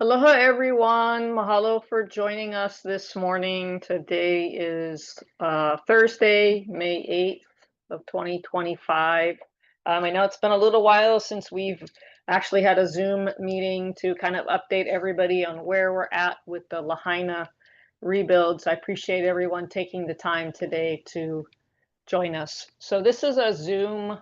Aloha, everyone. Mahalo for joining us this morning. Today is Thursday, May 8th of 2025. I know it's been a little while since we've actually had a Zoom meeting to kind of update everybody on where we're at with the Lahaina rebuilds. I appreciate everyone taking the time today to join us. So this is a Zoom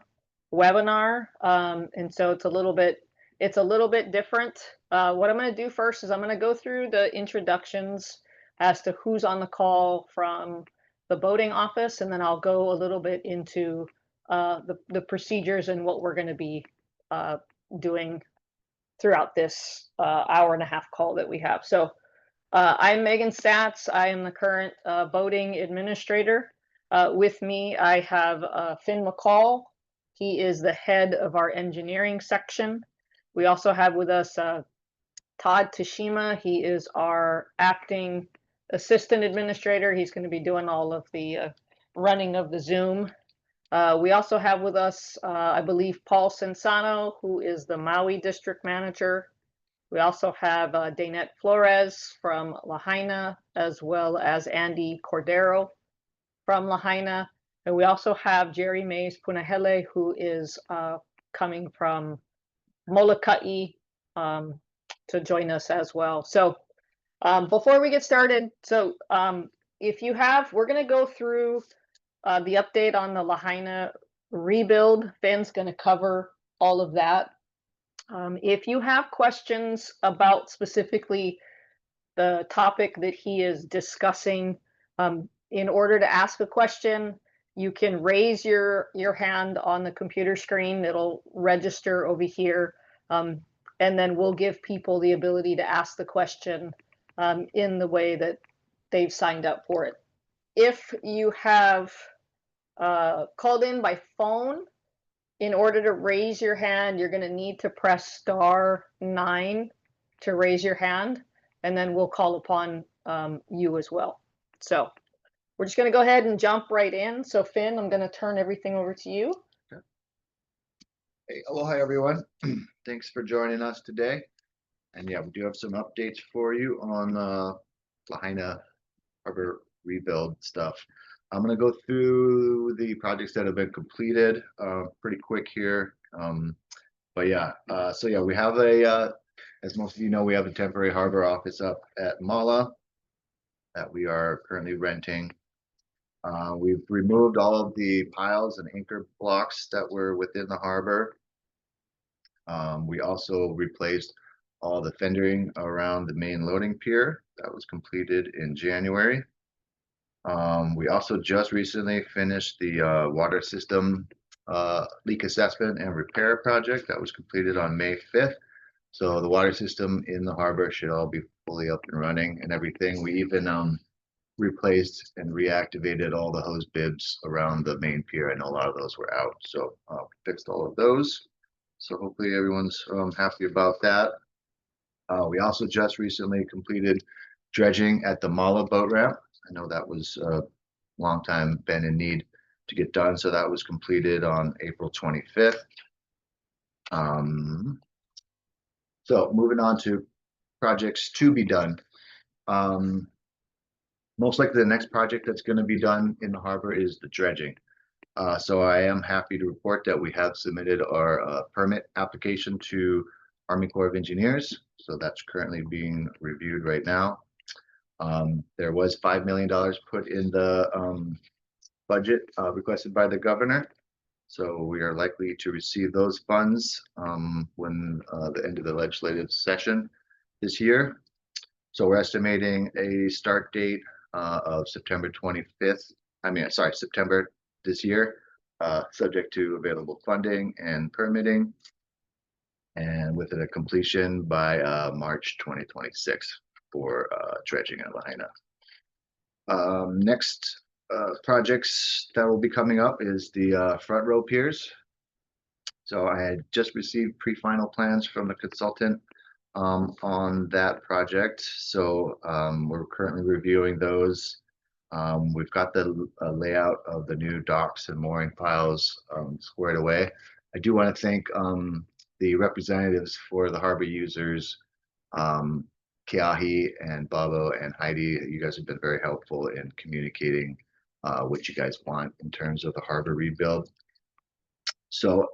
webinar, and so it's a little bit different. What I'm going to do first is I'm going to go through the introductions as to who's on the call from the boating office, and then I'll go a little bit into the procedures and what we're going to be doing throughout this hour and a half call that we have. So I'm Megan Statz. I am the current boating administrator. With me, I have Finn McCall. He is the head of our engineering section. We also have with us Todd Tashima. He is our acting assistant administrator. He's going to be doing all of the running of the Zoom. We also have with us, I believe, Paul Sensano, who is the Maui district manager. We also have Danette Flores from Lahaina, as well as Andy Cordero from Lahaina. And we also have Jerry Mays Punahele, who is coming from Molokai to join us as well. So before we get started, if you have, we're going to go through the update on the Lahaina rebuild. Finn's going to cover all of that. If you have questions about specifically the topic that he is discussing, in order to ask a question, you can raise your hand on the computer screen. It'll register over here, and then we'll give people the ability to ask the question in the way that they've signed up for it. If you have called in by phone, in order to raise your hand, you're going to need to press *9 to raise your hand, and then we'll call upon you as well. So we're just going to go ahead and jump right in. So Finn, I'm going to turn everything over to you. Okay. Hey, aloha everyone. Thanks for joining us today. And yeah, we do have some updates for you on Lahaina Harbor rebuild stuff. I'm going to go through the projects that have been completed pretty quick here. But yeah, so yeah, we have as most of you know, we have a temporary harbor office up at Mala that we are currently renting. We've removed all of the piles and anchor blocks that were within the harbor. We also replaced all the fendering around the main loading pier. That was completed in January. We also just recently finished the water system leak assessment and repair project that was completed on May 5th. So the water system in the harbor should all be fully up and running and everything. We even replaced and reactivated all the hose bibs around the main pier. I know a lot of those were out, so fixed all of those. So hopefully everyone's happy about that. We also just recently completed dredging at the Mala boat ramp. I know that was a long time been in need to get done, so that was completed on April 25th. So moving on to projects to be done. Most likely the next project that's going to be done in the harbor is the dredging. So I am happy to report that we have submitted our permit application to Army Corps of Engineers. So that's currently being reviewed right now. There was $5 million put in the budget requested by the governor. So we are likely to receive those funds when the end of the legislative session this year. So we're estimating a start date of September 25th. September this year, subject to available funding and permitting, and with a completion by March 2026 for dredging at Lahaina. Next projects that will be coming up is the front row piers. So I had just received pre-final plans from the consultant on that project. So we're currently reviewing those. We've got the layout of the new docks and mooring piles squared away. I do want to thank the representatives for the harbor users Keahi and Babo and Heidi, you guys have been very helpful in communicating what you guys want in terms of the harbor rebuild. So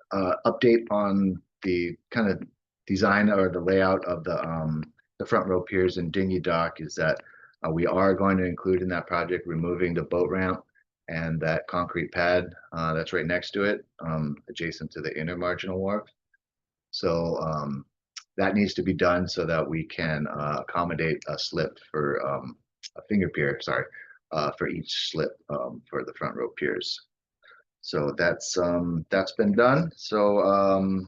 update on the kind of design or the layout of the front row piers and dinghy dock is that we are going to include in that project removing the boat ramp and that concrete pad that's right next to it, adjacent to the inner marginal wharf. So that needs to be done so that we can accommodate a slip for a finger pier, sorry, for each slip for the front row piers. So that's been done. So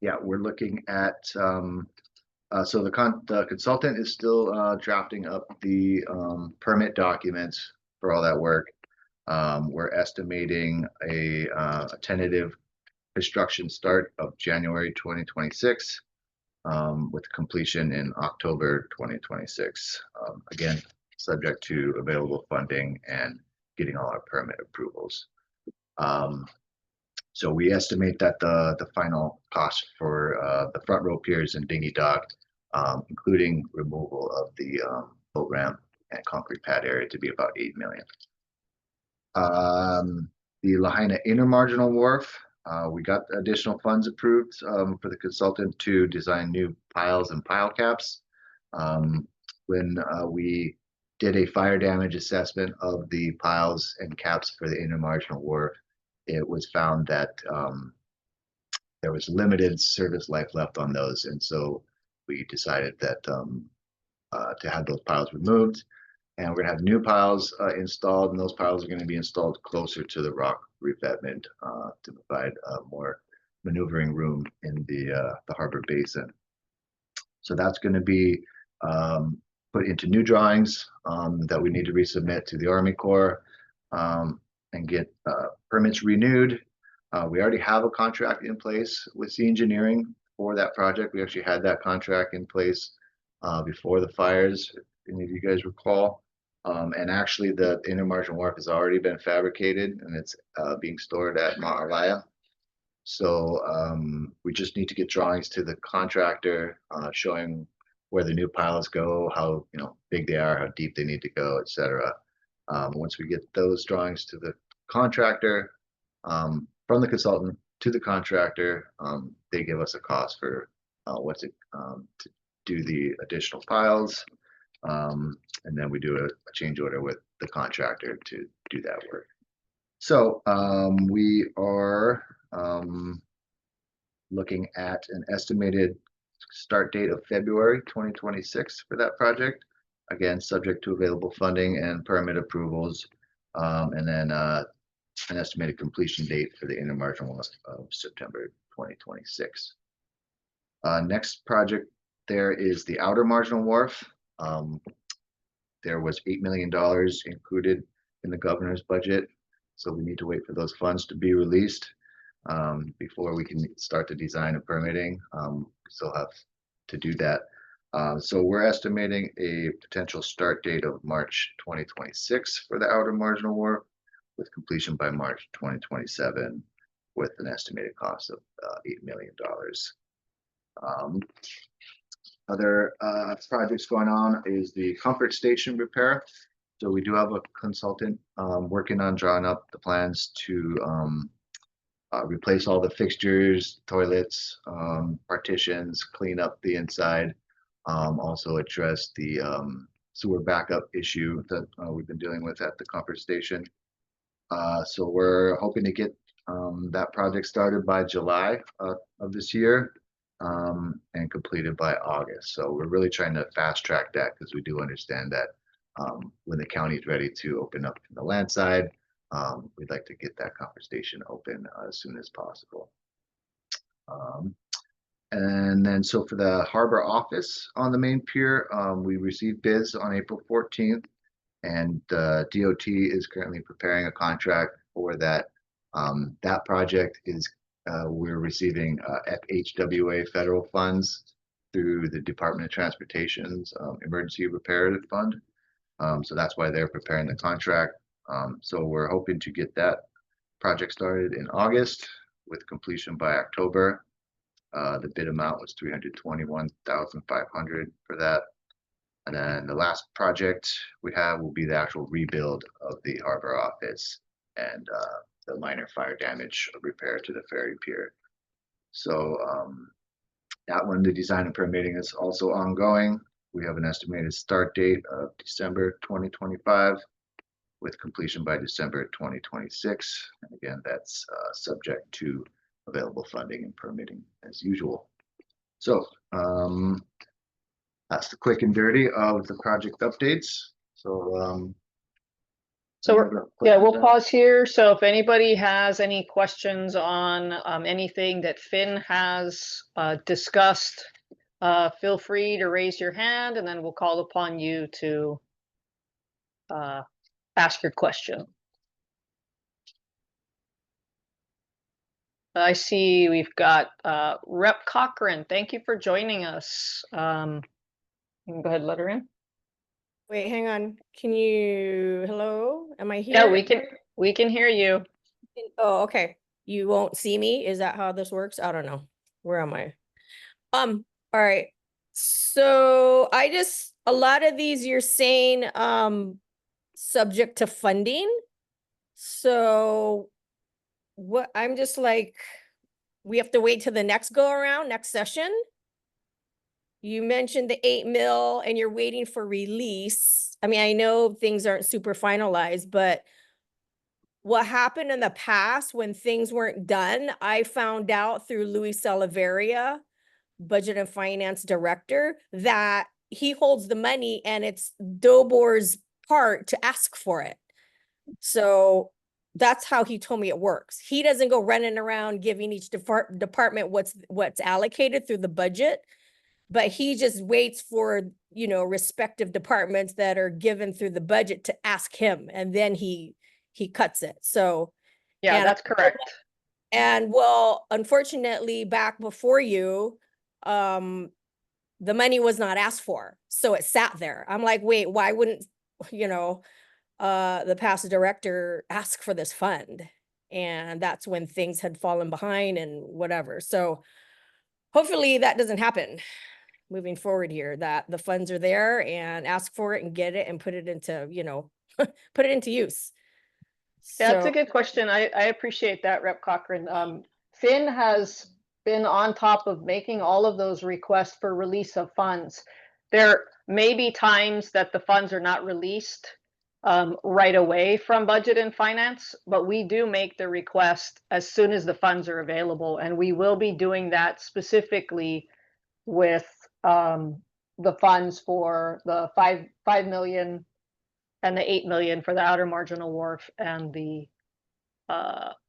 yeah, we're looking at so the consultant is still drafting up the permit documents for all that work. We're estimating a tentative construction start of January 2026 with completion in October 2026. Again, subject to available funding and getting all our permit approvals. So we estimate that the final cost for the front row piers and dinghy dock, including removal of the boat ramp and concrete pad area, to be about $8 million. The Lahaina inner marginal wharf, we got additional funds approved for the consultant to design new piles and pile caps. When we did a fire damage assessment of the piles and caps for the inner marginal wharf, it was found that there was limited service life left on those. And so we decided that to have those piles removed. And we're gonna have new piles installed, and those piles are gonna be installed closer to the rock revetment to provide more maneuvering room in the harbor basin. So that's gonna be put into new drawings that we need to resubmit to the Army Corps and get permits renewed. We already have a contract in place with Sea Engineering for that project. We actually had that contract in place before the fires, if any of you guys recall. And actually the inner marginal wharf has already been fabricated and it's being stored at Ma'alaya. So we just need to get drawings to the contractor showing where the new piles go, how big they are, how deep they need to go, etc. Once we get those drawings to the contractor, from the consultant to the contractor, they give us a cost for to do the additional piles, and then we do a change order with the contractor to do that work. So we are looking at an estimated start date of February 2026 for that project. Again, subject to available funding and permit approvals, and then an estimated completion date for the inner marginal of September 2026. Next project there is the outer marginal wharf. There was $8 million included in the governor's budget, so we need to wait for those funds to be released before we can start the design and permitting. We still have to do that. So we're estimating a potential start date of March 2026 for the outer marginal wharf, with completion by March 2027, with an estimated cost of $8 million. Other projects going on is the comfort station repair. So we do have a consultant working on drawing up the plans to replace all the fixtures, toilets, partitions, clean up the inside, also address the sewer backup issue that we've been dealing with at the comfort station. So we're hoping to get that project started by July of this year and completed by August. So we're really trying to fast track that because we do understand that when the county is ready to open up the land side, we'd like to get that comfort station open as soon as possible. And then so for the harbor office on the main pier, we received bids on April 14th, and DOT is currently preparing a contract for that. That project is we're receiving FHWA federal funds through the Department of Transportation's Emergency Repair Fund. So that's why they're preparing the contract. So we're hoping to get that project started in August with completion by October. The bid amount was $321,500 for that. And then the last project we have will be the actual rebuild of the harbor office and the minor fire damage repair to the ferry pier. So that one, the design and permitting is also ongoing. We have an estimated start date of December 2025 with completion by December 2026. And again, that's subject to available funding and permitting as usual. So that's the quick and dirty of the project updates. So So any other yeah, we'll questions? pause here. So if anybody has any questions on anything that Finn has discussed, feel free to raise your hand and then we'll call upon you to ask your question. I see we've got Rep Cochran. Thank you for joining us. You can go ahead and let her in. Wait, hang on. Can you, hello? Am I Yeah, here? we can hear you. Oh, okay. You won't see me? Is that how this works? I don't know. Where am I? All right. So a lot of these you're saying, subject to funding. So what, I'm just like, we have to wait till the next go around, next session? You mentioned the 8 mil and you're waiting for release. I mean, I know things aren't super finalized, but what happened in the past when things weren't done, I found out through Louis Salaveria, Budget and Finance Director, that he holds the money and it's Dobor's part to ask for it. So that's how he told me it works. He doesn't go running around giving each department what's allocated through the budget, but he just waits for, you know, respective departments that are given through the budget to ask him, and then he cuts it. So Yeah, and that's correct. and well, unfortunately, back before you, the money was not asked for, so it sat there. I'm like, wait, why wouldn't, you know, the past director ask for this fund? And that's when things had fallen behind and whatever. So hopefully that doesn't happen moving forward here, that the funds are there and ask for it and get it and put it into, you know, put it into use. Yeah, that's a So good question. I appreciate that, Rep Cochran. Finn has been on top of making all of those requests for release of funds. There may be times that the funds are not released right away from budget and finance, but we do make the request as soon as the funds are available. And we will be doing that specifically with the funds for the 5 million and the 8 million for the outer marginal wharf and the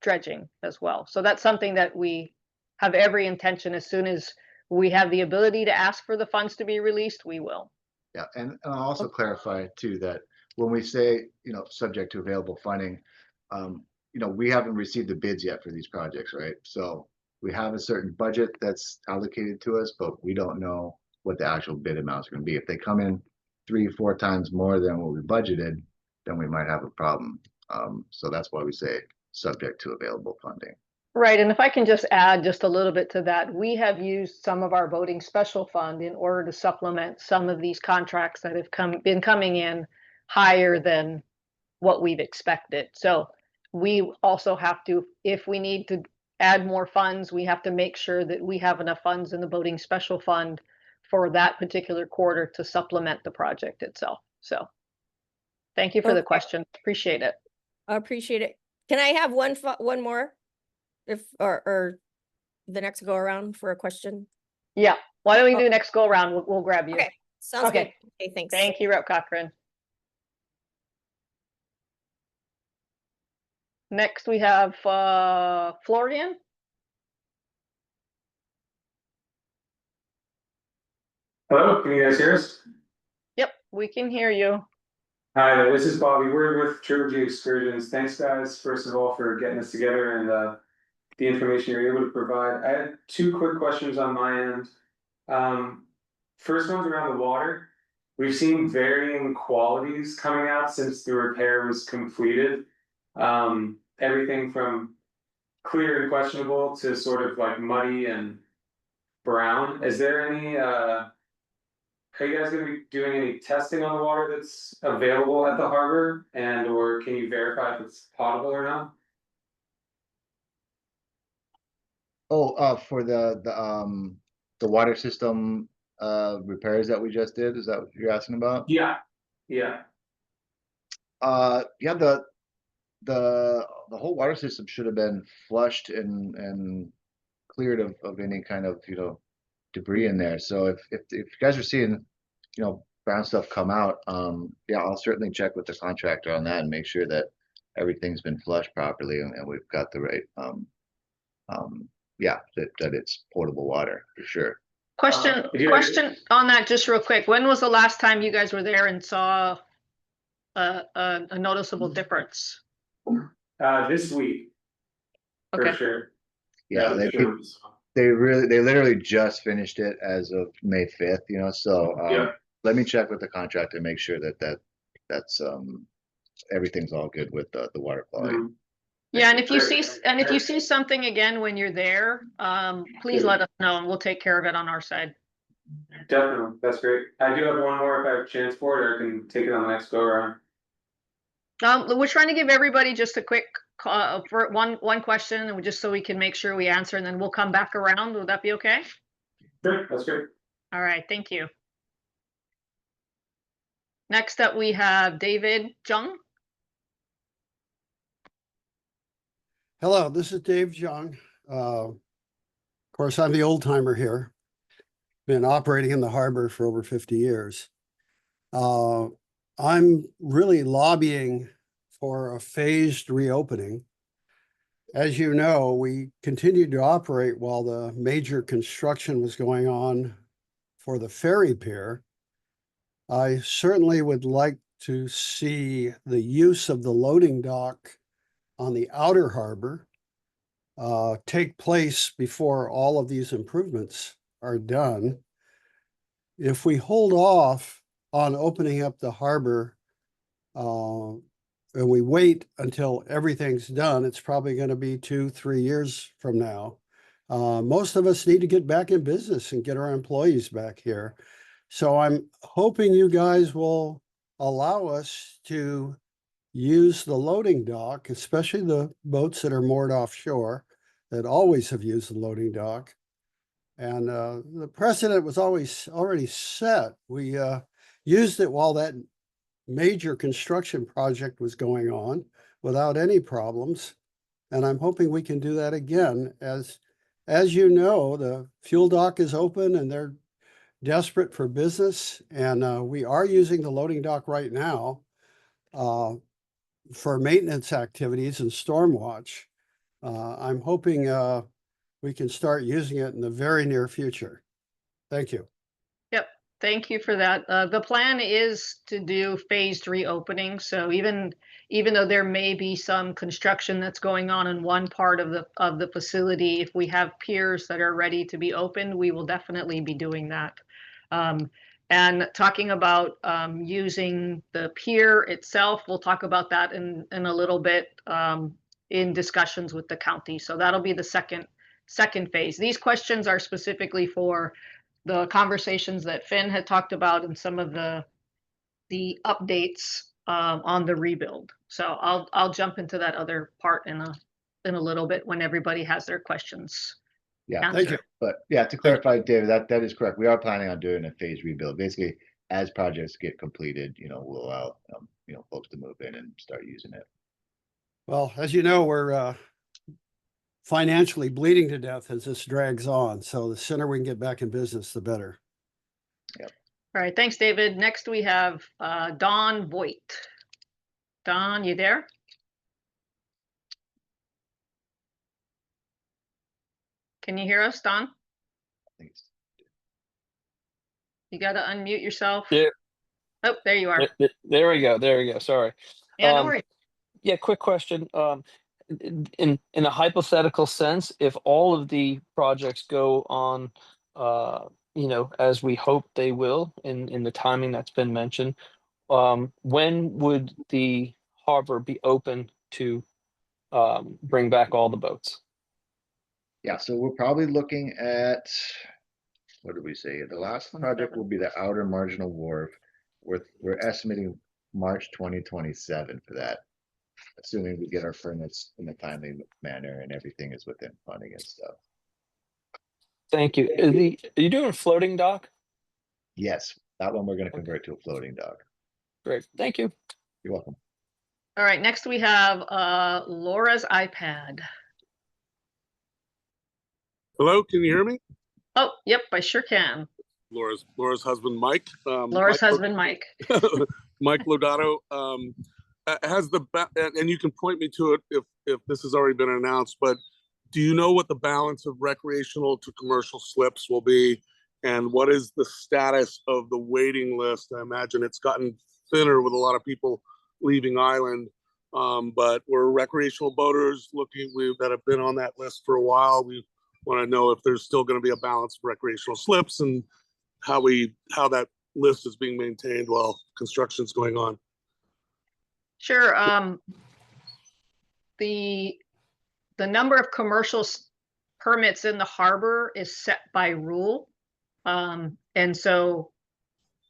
dredging as well. So that's something that we have every intention, as soon as we have the ability to ask for the funds to be released, we will. Yeah, and I'll also clarify too that when we say, subject to available funding, we haven't received the bids yet for these projects, right? So we have a certain budget that's allocated to us, but we don't know what the actual bid amounts are going to be. If they come in 3-4 times more than what we budgeted, then we might have a problem. So that's why we say subject to available funding. Right, and if I can just add just a little bit to that, we have used some of our voting special fund in order to supplement some of these contracts that have been coming in higher than what we've expected. So we also have to, if we need to add more funds, we have to make sure that we have enough funds in the voting special fund for that particular quarter to supplement the project itself. So thank you for the okay, question. Appreciate it. I appreciate it. Can I have one more, if or the next go around for a question? Yeah. Why don't we Oh. do next go around? We'll grab you. Okay, sounds good. Okay. Okay, thanks. Thank you, Rep Cochran. Next, we have Florian. Hello, can you guys hear us? Yep, we can hear you. Hi there, this is Bobby. We're with Trilogy Excursions. Thanks, guys, first of all, for getting us together and the information you're able to provide. I had two quick questions on my end. First one's around the water. We've seen varying qualities coming out since the repair was completed. Everything from clear and questionable to sort of like muddy and brown. Is there any are you guys gonna be doing any testing on the water that's available at the harbor, and or can you verify if it's potable or not? Oh, for the water system repairs that we just did, is that what you're asking about? Yeah, yeah. Yeah, the whole water system should have been flushed and cleared of any kind of, debris in there. So if you guys are seeing, brown stuff come out, yeah, I'll certainly check with the contractor on that and make sure that everything's been flushed properly and we've got the right, yeah, that it's potable water for sure. Question, Yeah. question on that just real quick. When was the last time you guys were there and saw a noticeable difference? This week, for Okay, sure. Yeah, for sure. they literally just finished it as of May 5th, so Yeah. let me check with the contractor and make sure that's everything's all good with the water quality. Mhm. yeah, and if you Great. see something again when you're there, please let us know and we'll take care of it on our side. Definitely, that's great. I do have one more if I have a chance for it, or I can take it on the next go around. We're trying to give everybody just a quick for one question, and just so we can make sure we answer, and then we'll come back around. Would that be okay? Sure, that's great. All right, thank you. Next up, we have David Jung. Hello, this is Dave Jung. Of course, I'm the old timer here. Been operating in the harbor for over 50 years. I'm really lobbying for a phased reopening. As you know, we continued to operate while the major construction was going on for the ferry pier. I certainly would like to see the use of the loading dock on the outer harbor take place before all of these improvements are done. If we hold off on opening up the harbor and we wait until everything's done, it's probably going to be 2-3 years from now. Most of us need to get back in business and get our employees back here. So I'm hoping you guys will allow us to use the loading dock, especially the boats that are moored offshore that always have used the loading dock. And the precedent was already set. We used it while that major construction project was going on without any problems. And I'm hoping we can do that again. As you know, the fuel dock is open and they're desperate for business. And we are using the loading dock right now for maintenance activities and storm watch. I'm hoping we can start using it in the very near future. Thank you. Yep, thank you for that. The plan is to do phased reopening. So even though there may be some construction that's going on in one part of the facility, if we have piers that are ready to be opened, we will definitely be doing that. And talking about using the pier itself, we'll talk about that in a little bit in discussions with the county. So that'll be the second phase. These questions are specifically for the conversations that Finn had talked about and some of the updates on the rebuild. So I'll jump into that other part in a little bit when everybody has their questions. Yeah, Thank you. but yeah, to clarify, David, that is correct. We are planning on doing a phase rebuild. Basically, as projects get completed, we'll allow, folks to move in and start using it. Well, as you know, we're financially bleeding to death as this drags on. So the sooner we can get back in business, the better. Yep. All right, thanks, David. Next we have Don Voigt. Don, you there? Can you hear us, Don? Thanks. You got to unmute yourself. Yeah. Oh, there you are. There we go. There we go. Sorry. Yeah, no worries. Yeah, quick question. In a hypothetical sense, if all of the projects go on, as we hope they will in the timing that's been mentioned, when would the harbor be open to bring back all the boats? Yeah, so we're probably looking at what did we say? The last project will be the outer marginal wharf. We're estimating March 2027 for that. Assuming we get our permits in a timely manner and everything is within funding and stuff. Thank you. Are you doing a floating dock? Yes, that one we're gonna convert to a floating dock. Great, thank you. You're welcome. All right, next we have Laura's iPad. Hello, can you hear me? Oh, yep, I sure can. Laura's husband, Mike. Laura's husband, Mike. Mike Lodato, has and you can point me to it if this has already been announced, but do you know what the balance of recreational to commercial slips will be? And what is the status of the waiting list? I imagine it's gotten thinner with a lot of people leaving island. But we're recreational boaters that have been on that list for a while. We want to know if there's still going to be a balance of recreational slips and how that list is being maintained while construction's going on. Sure. The number of commercial permits in the harbor is set by rule. And so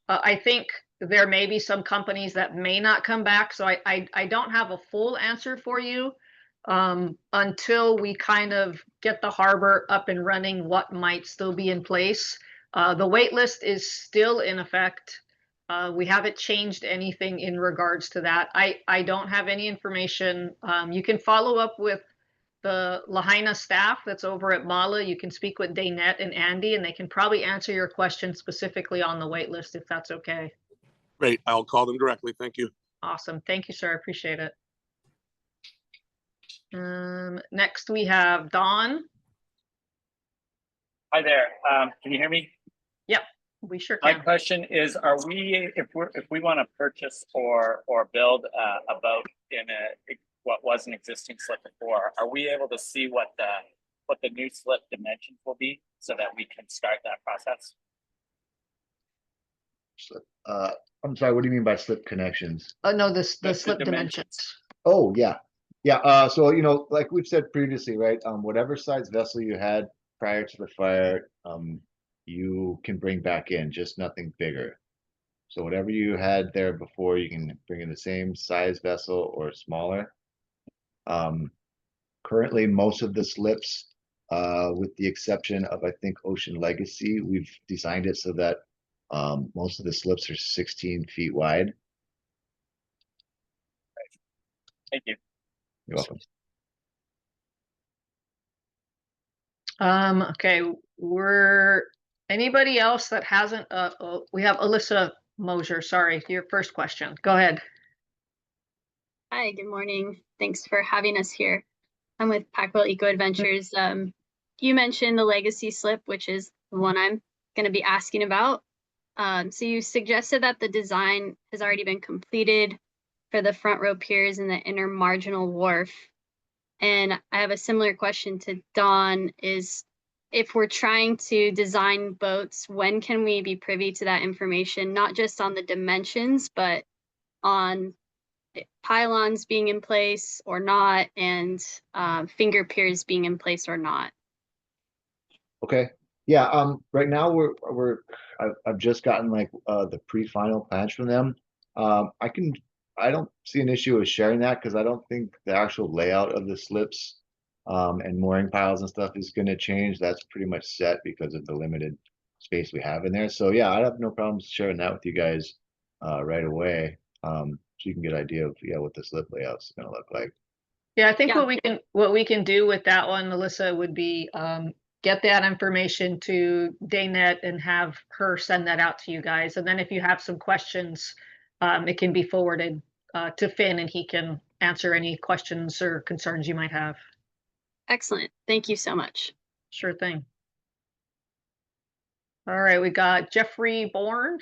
I think there may be some companies that may not come back. So I don't have a full answer for you until we kind of get the harbor up and running, what might still be in place. The wait list is still in effect. We haven't changed anything in regards to that. I don't have any information. You can follow up with the Lahaina staff that's over at Mala. You can speak with Daynette and Andy, and they can probably answer your question specifically on the wait list, if that's okay. Great, I'll call them directly. Thank you. Awesome. Thank you, sir. I appreciate it. Next we have Dawn. Hi there. Can you hear me? Yep, we sure My can. question is: are we, if we want to purchase or build a boat in what was an existing slip before, are we able to see what the new slip dimensions will be so that we can start that process? I'm sorry, what do you mean by slip connections? Oh no, the The slip dimensions. Oh, yeah. So, like we've said previously, right? Whatever size vessel you had prior to the fire, you can bring back in, just nothing bigger. So whatever you had there before, you can bring in the same size vessel or smaller. Currently, most of the slips, with the exception of, I think, Ocean Legacy, we've designed it so that most of the slips are 16 feet wide. Thank you. You're welcome. Okay, anybody else that hasn't, we have Alyssa Mosier, sorry, your first question. Go ahead. Hi, good morning. Thanks for having us here. I'm with Packwell Eco Adventures. You mentioned the legacy slip, which is the one I'm going to be asking about. So you suggested that the design has already been completed for the front row piers and the inner marginal wharf. And I have a similar question to Dawn, is if we're trying to design boats, when can we be privy to that information, not just on the dimensions, but on pylons being in place or not, and finger piers being in place or not? Okay. Yeah. Right now I've just gotten like the pre-final plans from them. I don't see an issue with sharing that because I don't think the actual layout of the slips and mooring piles and stuff is going to change. That's pretty much set because of the limited space we have in there. So yeah, I have no problems sharing that with you guys right away. So you can get an idea of what the slip layout's going to look like. Yeah, I think Yeah. what we can do with that one, Alyssa, would be get that information to Daynette and have her send that out to you guys. And then if you have some questions, it can be forwarded to Finn and he can answer any questions or concerns you might have. Excellent. Thank you so much. Sure thing. All right, we got Jeffrey Bourne.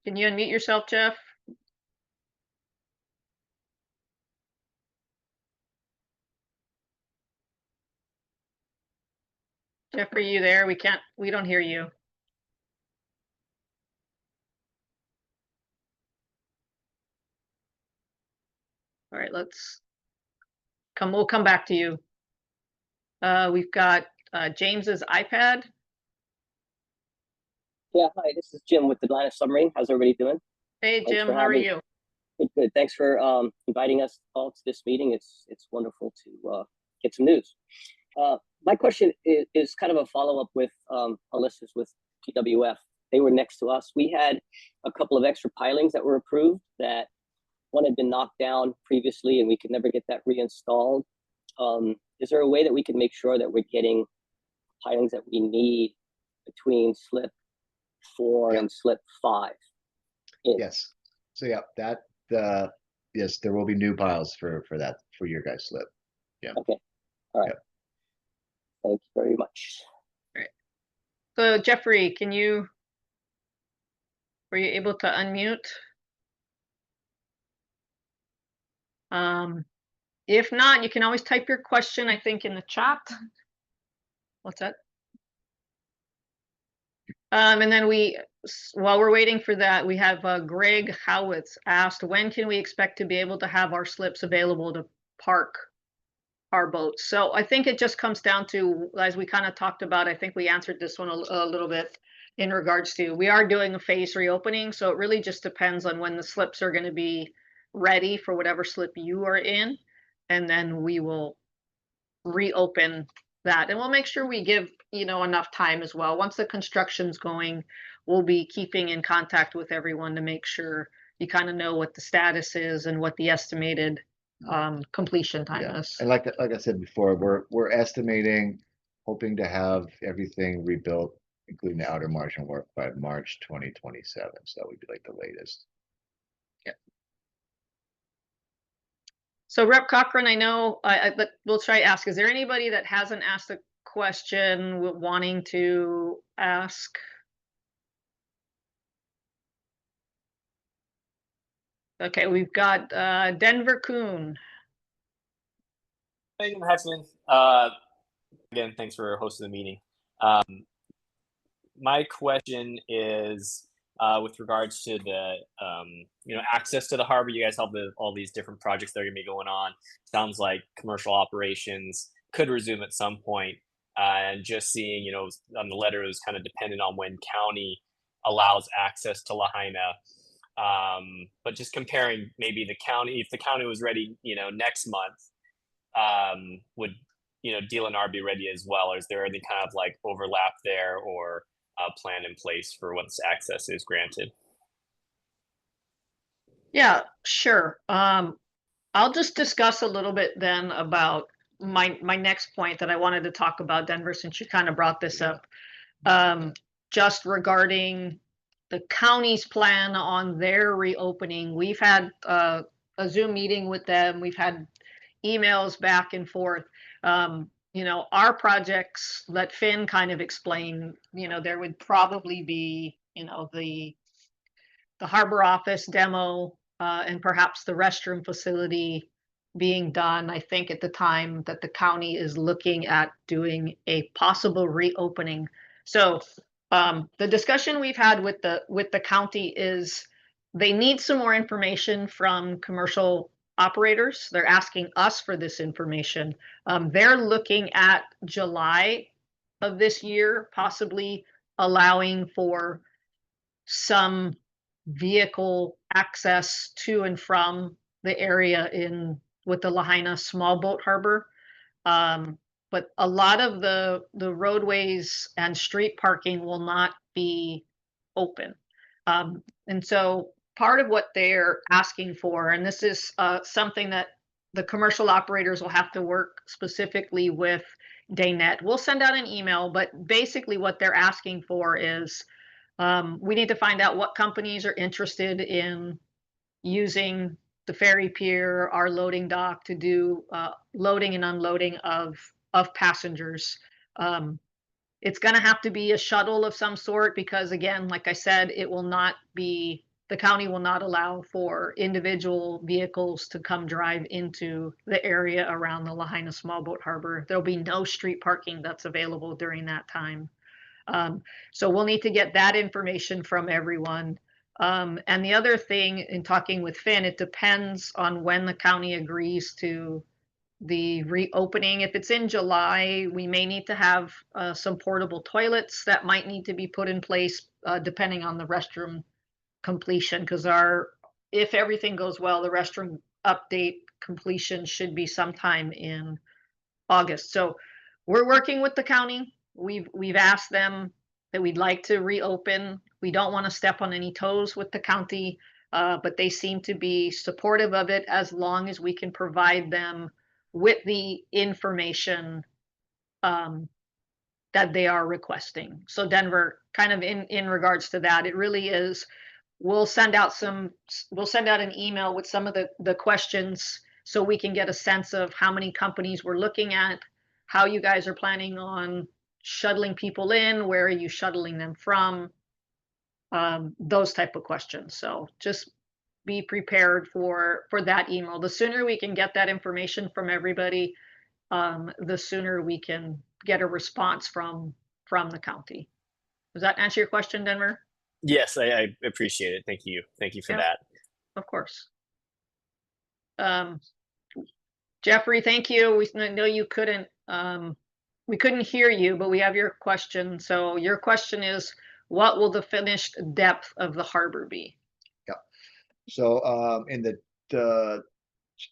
Can you unmute yourself, Jeff? Jeff, are you there? We don't hear you. All right, let's we'll come back to you. We've got James's iPad. Yeah, hi, this is Jim with the Lahaina Submarine. How's everybody doing? Hey, Thanks Jim, for how are having- you? Good, good. Thanks for inviting us all to this meeting. It's wonderful to get some news. My question is kind of a follow-up with Alyssa's with TWF. They were next to us. We had a couple of extra pilings that were approved that one had been knocked down previously and we could never get that reinstalled. Is there a way that we can make sure that we're getting pilings that we need between slip 4 and slip 5? Yes. So yeah, yes, there will be new piles for that, for your guys' slip. Yeah. Okay. All right. Yep. Thank you very much. So Jeffrey, were you able to unmute? If not, you can always type your question, I think, in the chat. What's that? And then while we're waiting for that, we have Greg Howitz asked, when can we expect to be able to have our slips available to park our boats? So I think it just comes down to, as we kind of talked about, I think we answered this one a little bit in regards to, we are doing a phase reopening. So it really just depends on when the slips are going to be ready for whatever slip you are in. And then we will reopen that, and we'll make sure we give enough time as well. Once the construction's going, we'll be keeping in contact with everyone to make sure you kind of know what the status is and what the estimated completion time is. And like I said before, we're estimating, hoping to have everything rebuilt, including the outer margin work, by March 2027. So that would be like the latest. So Rep Cochran, I know, but we'll try to ask, is there anybody that hasn't asked a question wanting to ask? Okay, we've got Denver Kuhn. Hey, Hudson. Again, thanks for hosting the meeting. My question is with regards to the access to the harbor. You guys have all these different projects that are going to be going on. Sounds like commercial operations could resume at some point. And just seeing, on the letter, it was kind of dependent on when county allows access to Lahaina. But just comparing maybe the county, if the county was ready, next month, would DLNR be ready as well? Or is there any kind of like overlap there or plan in place for once access is granted? Yeah, sure. I'll just discuss a little bit then about my next point that I wanted to talk about, Denver, since you kind of brought this up. Just regarding the county's plan on their reopening. We've had a Zoom meeting with them. We've had emails back and forth. Our projects, let Finn kind of explain, there would probably be, the harbor office demo and perhaps the restroom facility being done. I think at the time that the county is looking at doing a possible reopening. So the discussion we've had with the county is they need some more information from commercial operators. They're asking us for this information. They're looking at July of this year, possibly allowing for some vehicle access to and from the area with the Lahaina small boat harbor. But a lot of the roadways and street parking will not be open. And so part of what they're asking for, and this is something that the commercial operators will have to work specifically with DayNet. We'll send out an email, but basically what they're asking for is we need to find out what companies are interested in using the ferry pier, our loading dock, to do loading and unloading of passengers. It's going to have to be a shuttle of some sort because, again, like I said, the county will not allow for individual vehicles to come drive into the area around the Lahaina small boat harbor. There'll be no street parking that's available during that time. So we'll need to get that information from everyone. And the other thing, in talking with Finn, it depends on when the county agrees to the reopening. If it's in July, we may need to have some portable toilets that might need to be put in place, depending on the restroom completion, because if everything goes well, the restroom update completion should be sometime in August. So we're working with the county. We've asked them that we'd like to reopen. We don't want to step on any toes with the county, but they seem to be supportive of it as long as we can provide them with the information that they are requesting. So Denver, kind of in regards to that, it really is, we'll send out an email with some of the questions so we can get a sense of how many companies we're looking at, how you guys are planning on shuttling people in, where are you shuttling them from, those type of questions. So just be prepared for that email. The sooner we can get that information from everybody, the sooner we can get a response from the county. Does that answer your question, Denver? Yes, I appreciate it. Thank you. Thank you for Yeah. that. Of course. Jeffrey, thank you. We know you couldn't, we couldn't hear you, but we have your question. So your question is, what will the finished depth of the harbor be? So in the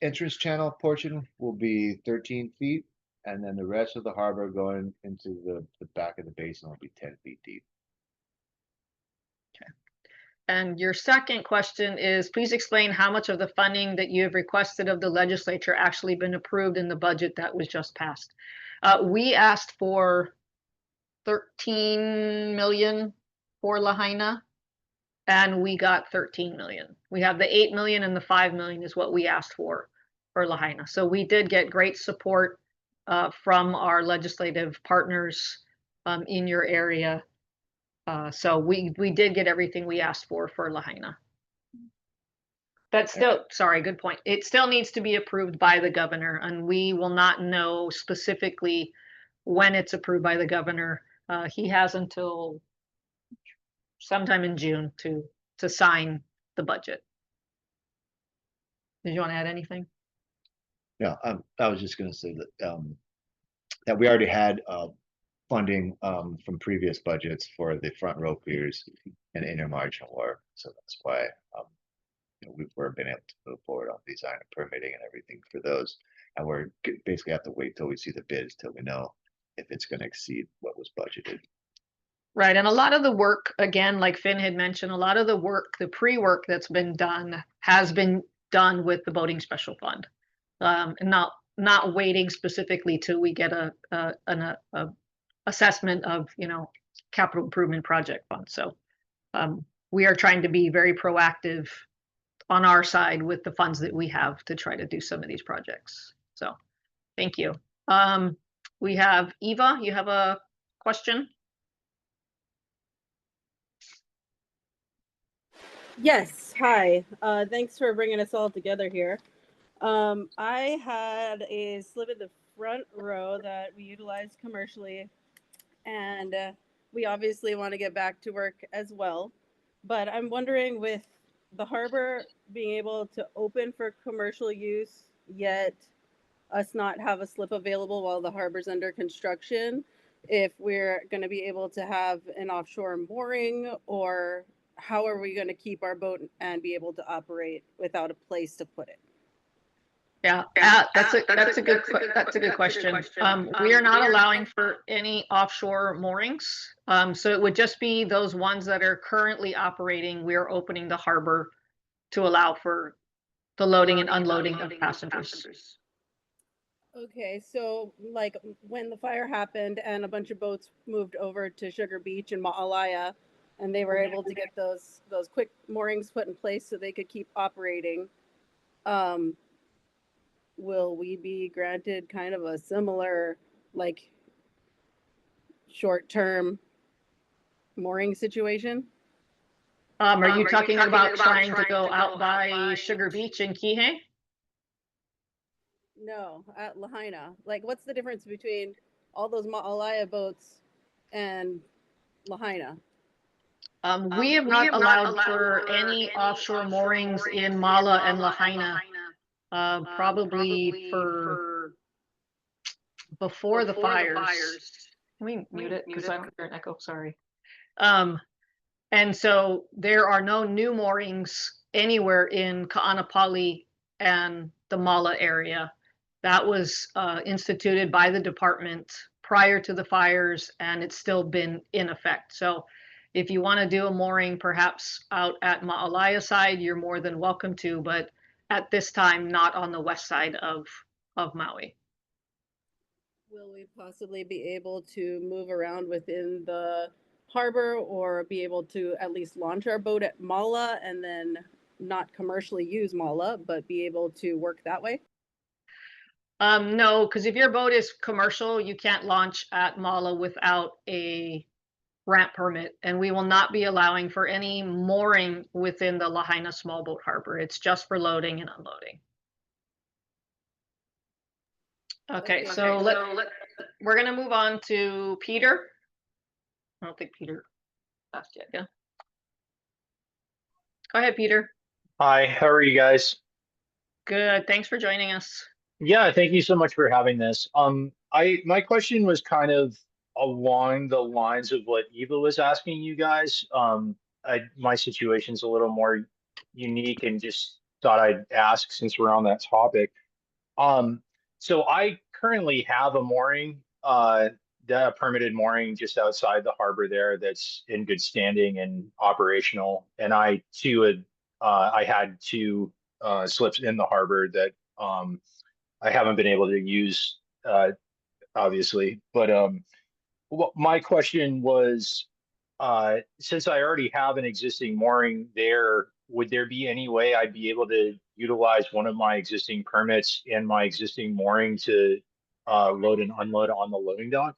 entrance channel portion will be 13 feet, and then the rest of the harbor going into the back of the basin will be 10 feet deep. And your second question is, please explain how much of the funding that you have requested of the legislature actually been approved in the budget that was just passed. We asked for 13 million for Lahaina, and we got 13 million. We have the 8 million and the 5 million is what we asked for Lahaina. So we did get great support from our legislative partners in your area. So we did get everything we asked for Lahaina. But still, sorry, good point. It still needs to be approved by the governor, and we will not know specifically when it's approved by the governor. He has until sometime in June to sign the budget. Did you want to add anything? Yeah, I was just going to say that we already had funding from previous budgets for the front row piers and intermarginal work, so that's why we've been able to move forward on design and permitting and everything for those, and we're basically have to wait till we see the bids till we know if it's going to exceed what was budgeted. Right, and a lot of the work, again, like Finn had mentioned, a lot of the work, the pre-work that's been done has been done with the boating special fund, and not waiting specifically till we get an assessment of capital improvement project fund. So we are trying to be very proactive on our side with the funds that we have to try to do some of these projects. So thank you. We have Eva, you have a question? Yes, hi. Thanks for bringing us all together here. I had a slip in the front row that we utilize commercially, and we obviously want to get back to work as well. But I'm wondering, with the harbor being able to open for commercial use, yet us not have a slip available while the harbor's under construction, if we're going to be able to have an offshore mooring, or how are we going to keep our boat and be able to operate without a place to put it? Yeah, that's a good question. We are not allowing for any offshore moorings. So it would just be those ones that are currently operating. We are opening the harbor to allow for the loading and unloading of passengers. Okay, so like when the fire happened and a bunch of boats moved over to Sugar Beach and Ma'alaya, and they were able to get those quick moorings put in place so they could keep operating, will we be granted kind of a similar, like, short-term mooring situation? Are you talking about trying to go out by Sugar Beach in Kihei? No, at Lahaina. Like, what's the difference between all those Ma'alaya boats and Lahaina? We have not allowed for any offshore moorings in Mala and Lahaina, probably for before the fires. Can we mute it? Because I don't hear an echo, sorry. And so there are no new moorings anywhere in Ka'anapali and the Mala area. That was instituted by the department prior to the fires, and it's still been in effect. So if you want to do a mooring perhaps out at Ma'alaya side, you're more than welcome to, but at this time, not on the west side of Maui. Will we possibly be able to move around within the harbor or be able to at least launch our boat at Mala and then not commercially use Mala, but be able to work that way? No, because if your boat is commercial, you can't launch at Mala without a ramp permit, and we will not be allowing for any mooring within the Lahaina small boat harbor. It's just for loading and unloading. Okay, so we're gonna move on to Peter. I don't think Peter asked yet, yeah. Go ahead, Peter. Hi, how are you guys? Good, thanks for joining us. Yeah, thank you so much for having this. My question was kind of along the lines of what Eva was asking you guys. My situation's a little more unique and just thought I'd ask since we're on that topic. So I currently have a mooring, the permitted mooring just outside the harbor there that's in good standing and operational. And I too had two slips in the harbor that I haven't been able to use, obviously. But my question was, since I already have an existing mooring there, would there be any way I'd be able to utilize one of my existing permits and my existing mooring to load and unload on the loading dock?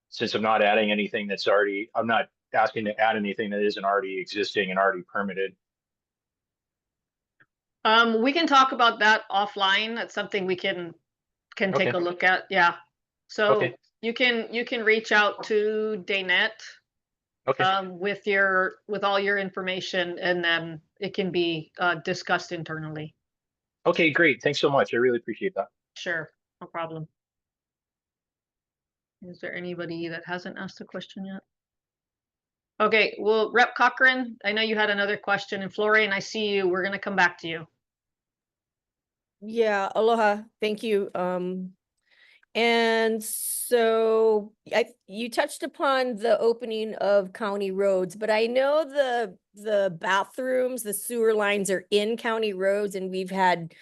Since I'm not adding anything that's already, I'm not asking to add anything that isn't already existing and already permitted. We can talk about that offline. That's something we can take a look at. Yeah. So you can reach out to Daynette with all your information, and then it can be discussed internally. Okay, great. Thanks so much. I really appreciate that. Sure, no problem. Is there anybody that hasn't asked a question yet? Okay, well, Rep. Cochran, I know you had another question, and Florian, I see you. We're going to come back to you. Yeah, aloha. Thank you. And so you touched upon the opening of county roads, but I know the bathrooms, the sewer lines are in county roads, and we've had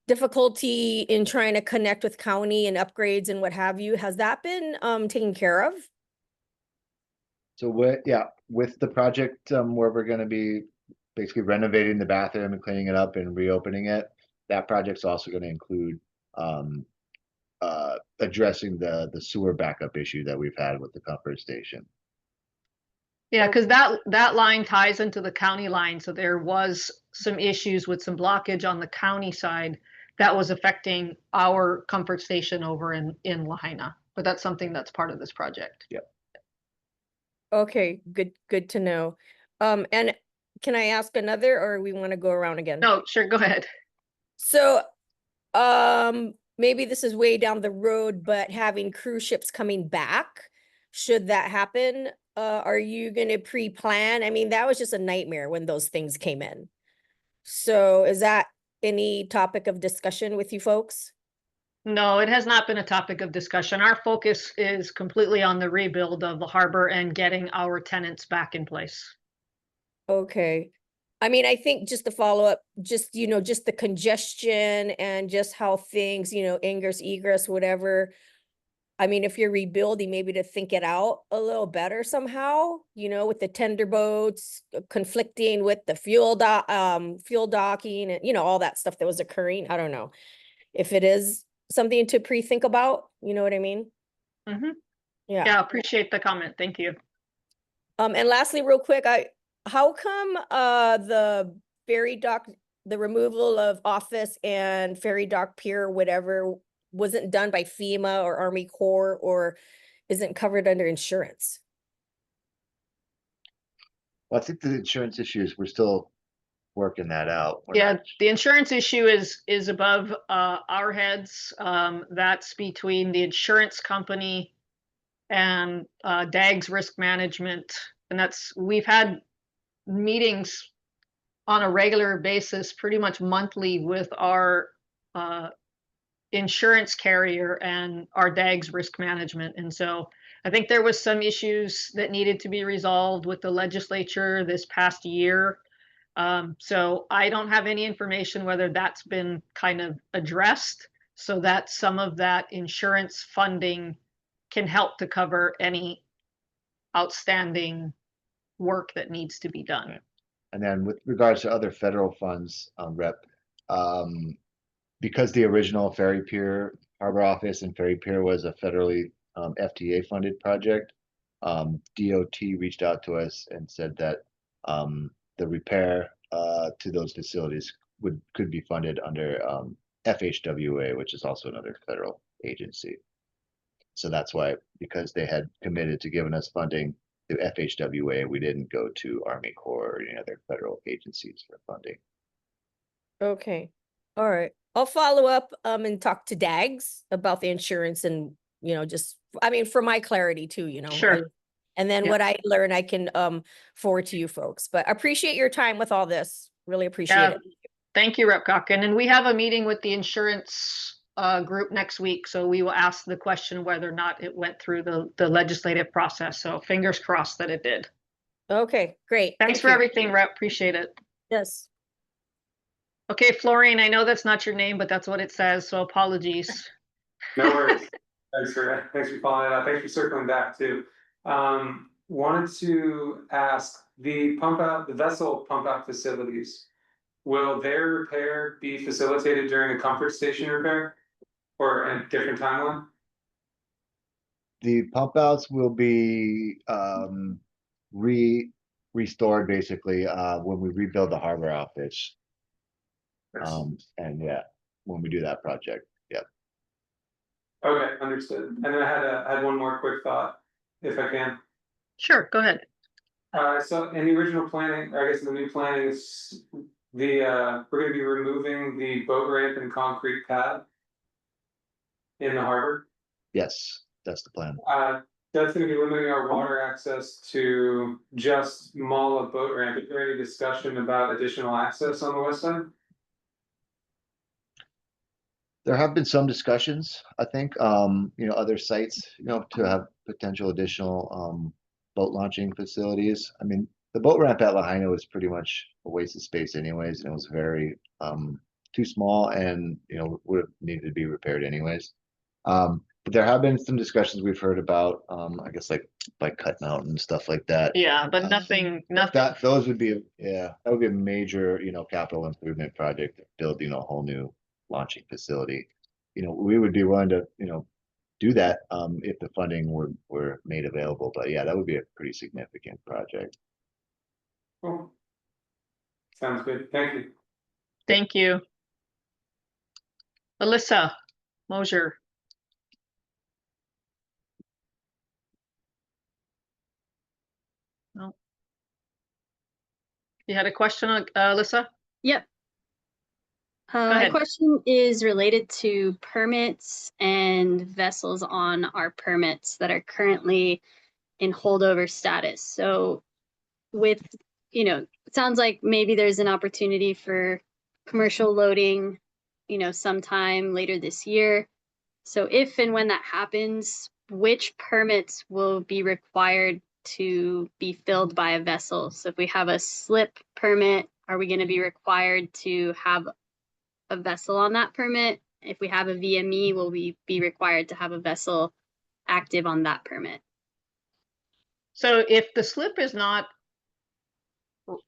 difficulty in trying to connect with county and upgrades and what have you. Has that been taken care of? So with the project where we're going to be basically renovating the bathroom and cleaning it up and reopening it, that project's also going to include addressing the sewer backup issue that we've had with the comfort station. Yeah, because that line ties into the county line, so there was some issues with some blockage on the county side that was affecting our comfort station over in Lahaina. But that's something that's part of this project. Yep. Okay, good to know. And can I ask another, or we want to go around again? No, sure, go ahead. So, maybe this is way down the road, but having cruise ships coming back, should that happen, are you going to pre-plan? I mean, that was just a nightmare when those things came in. So is that any topic of discussion with you folks? No, it has not been a topic of discussion. Our focus is completely on the rebuild of the harbor and getting our tenants back in place. Okay. I mean, I think just the follow-up, just the congestion and just how things, ingress, egress, whatever. I mean, if you're rebuilding, maybe to think it out a little better somehow, with the tender boats conflicting with the fuel docking and, all that stuff that was occurring. I don't know if it is something to pre-think about, you know what I mean? Mm-hmm. Yeah, appreciate the comment. Thank you. And lastly, real quick, how come the ferry dock, the removal of office and ferry dock pier, whatever, wasn't done by FEMA or Army Corps, or isn't covered under insurance? Well, I think the insurance issues we're still working that out. We're Yeah, not- the insurance issue is above our heads. That's between the insurance company and DAG's risk management. And we've had meetings on a regular basis, pretty much monthly, with our insurance carrier and our DAG's risk management. And so I think there was some issues that needed to be resolved with the legislature this past year. So I don't have any information whether that's been kind of addressed so that some of that insurance funding can help to cover any outstanding work that needs to be done. Right. And then with regards to other federal funds, Rep, because the original Ferry Pier Harbor Office and Ferry Pier was a federally FTA funded project, DOT reached out to us and said that the repair to those facilities could be funded under FHWA, which is also another federal agency. So that's why, because they had committed to giving us funding through FHWA, we didn't go to Army Corps or any other federal agencies for funding. Okay. All right. I'll follow up and talk to DAGs about the insurance and, just, I mean, for my clarity too, Sure. And then Yeah. what I learn, I can forward to you folks. But I appreciate your time with all this. Really appreciate Yeah. it. Thank you, Rep. Cochran. And we have a meeting with the insurance group next week. So we will ask the question whether or not it went through the legislative process. So fingers crossed that it did. Okay, great. Thanks Thank for you. everything, Rep. Appreciate it. Yes. Okay, Florine, I know that's not your name, but that's what it says. So apologies. No worries. Thanks for following it up. Thanks for circling back too. Wanted to ask the vessel pump out facilities. Will their repair be facilitated during a comfort station repair or a different timeline? The pump outs will be restored basically when we rebuild the harbor office. And yeah, when we do that project. Yep. Okay, understood. And then I had one more quick thought, if I can. Sure, go ahead. So in the original planning, or I guess in the new planning, it's we're gonna be removing the boat ramp and concrete pad in the harbor. Yes, that's the plan. That's gonna be limiting our water access to just Mala boat ramp. Is there any discussion about additional access on the west side? There have been some discussions, I think, other sites, to have potential additional boat launching facilities. I mean, the boat ramp at Lahaina was pretty much a waste of space anyways, and it was very too small and would have needed to be repaired anyways. But there have been some discussions we've heard about, I guess like cutting out and stuff like that. Yeah, but nothing. Those would be that would be a major, capital improvement project to build, a whole new launching facility. We would be willing to, do that if the funding were made available. But yeah, that would be a pretty significant project. Cool. Sounds good. Thank you. Thank you. Alyssa Mosier. No. You had a question, Alyssa? Yep. My ahead. question is related to permits and vessels on our permits that are currently in holdover status. So with, it sounds like maybe there's an opportunity for commercial loading, sometime later this year. So if and when that happens, which permits will be required to be filled by a vessel? So if we have a slip permit, are we going to be required to have a vessel on that permit? If we have a VME, will we be required to have a vessel active on that permit? So if the slip is not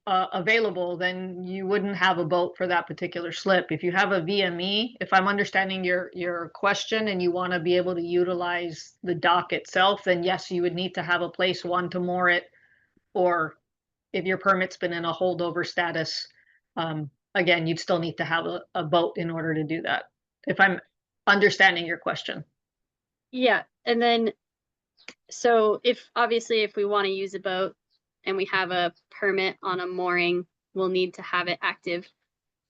available, then you wouldn't have a boat for that particular slip. If you have a VME, if I'm understanding your question, and you want to be able to utilize the dock itself, then yes, you would need to have a place to moor it, or if your permit's been in a holdover status, again, you'd still need to have a boat in order to do that, if I'm understanding your question. Yeah, and then, so if we want to use a boat and we have a permit on a mooring we'll need to have it active.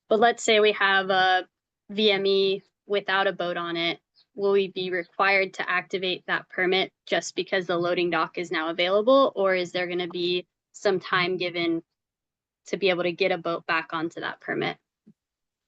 But let's say we have a VME without a boat on it. Will we be required to activate that permit just because the loading dock is now available? Or is there going to be some time given to be able to get a boat back onto that permit?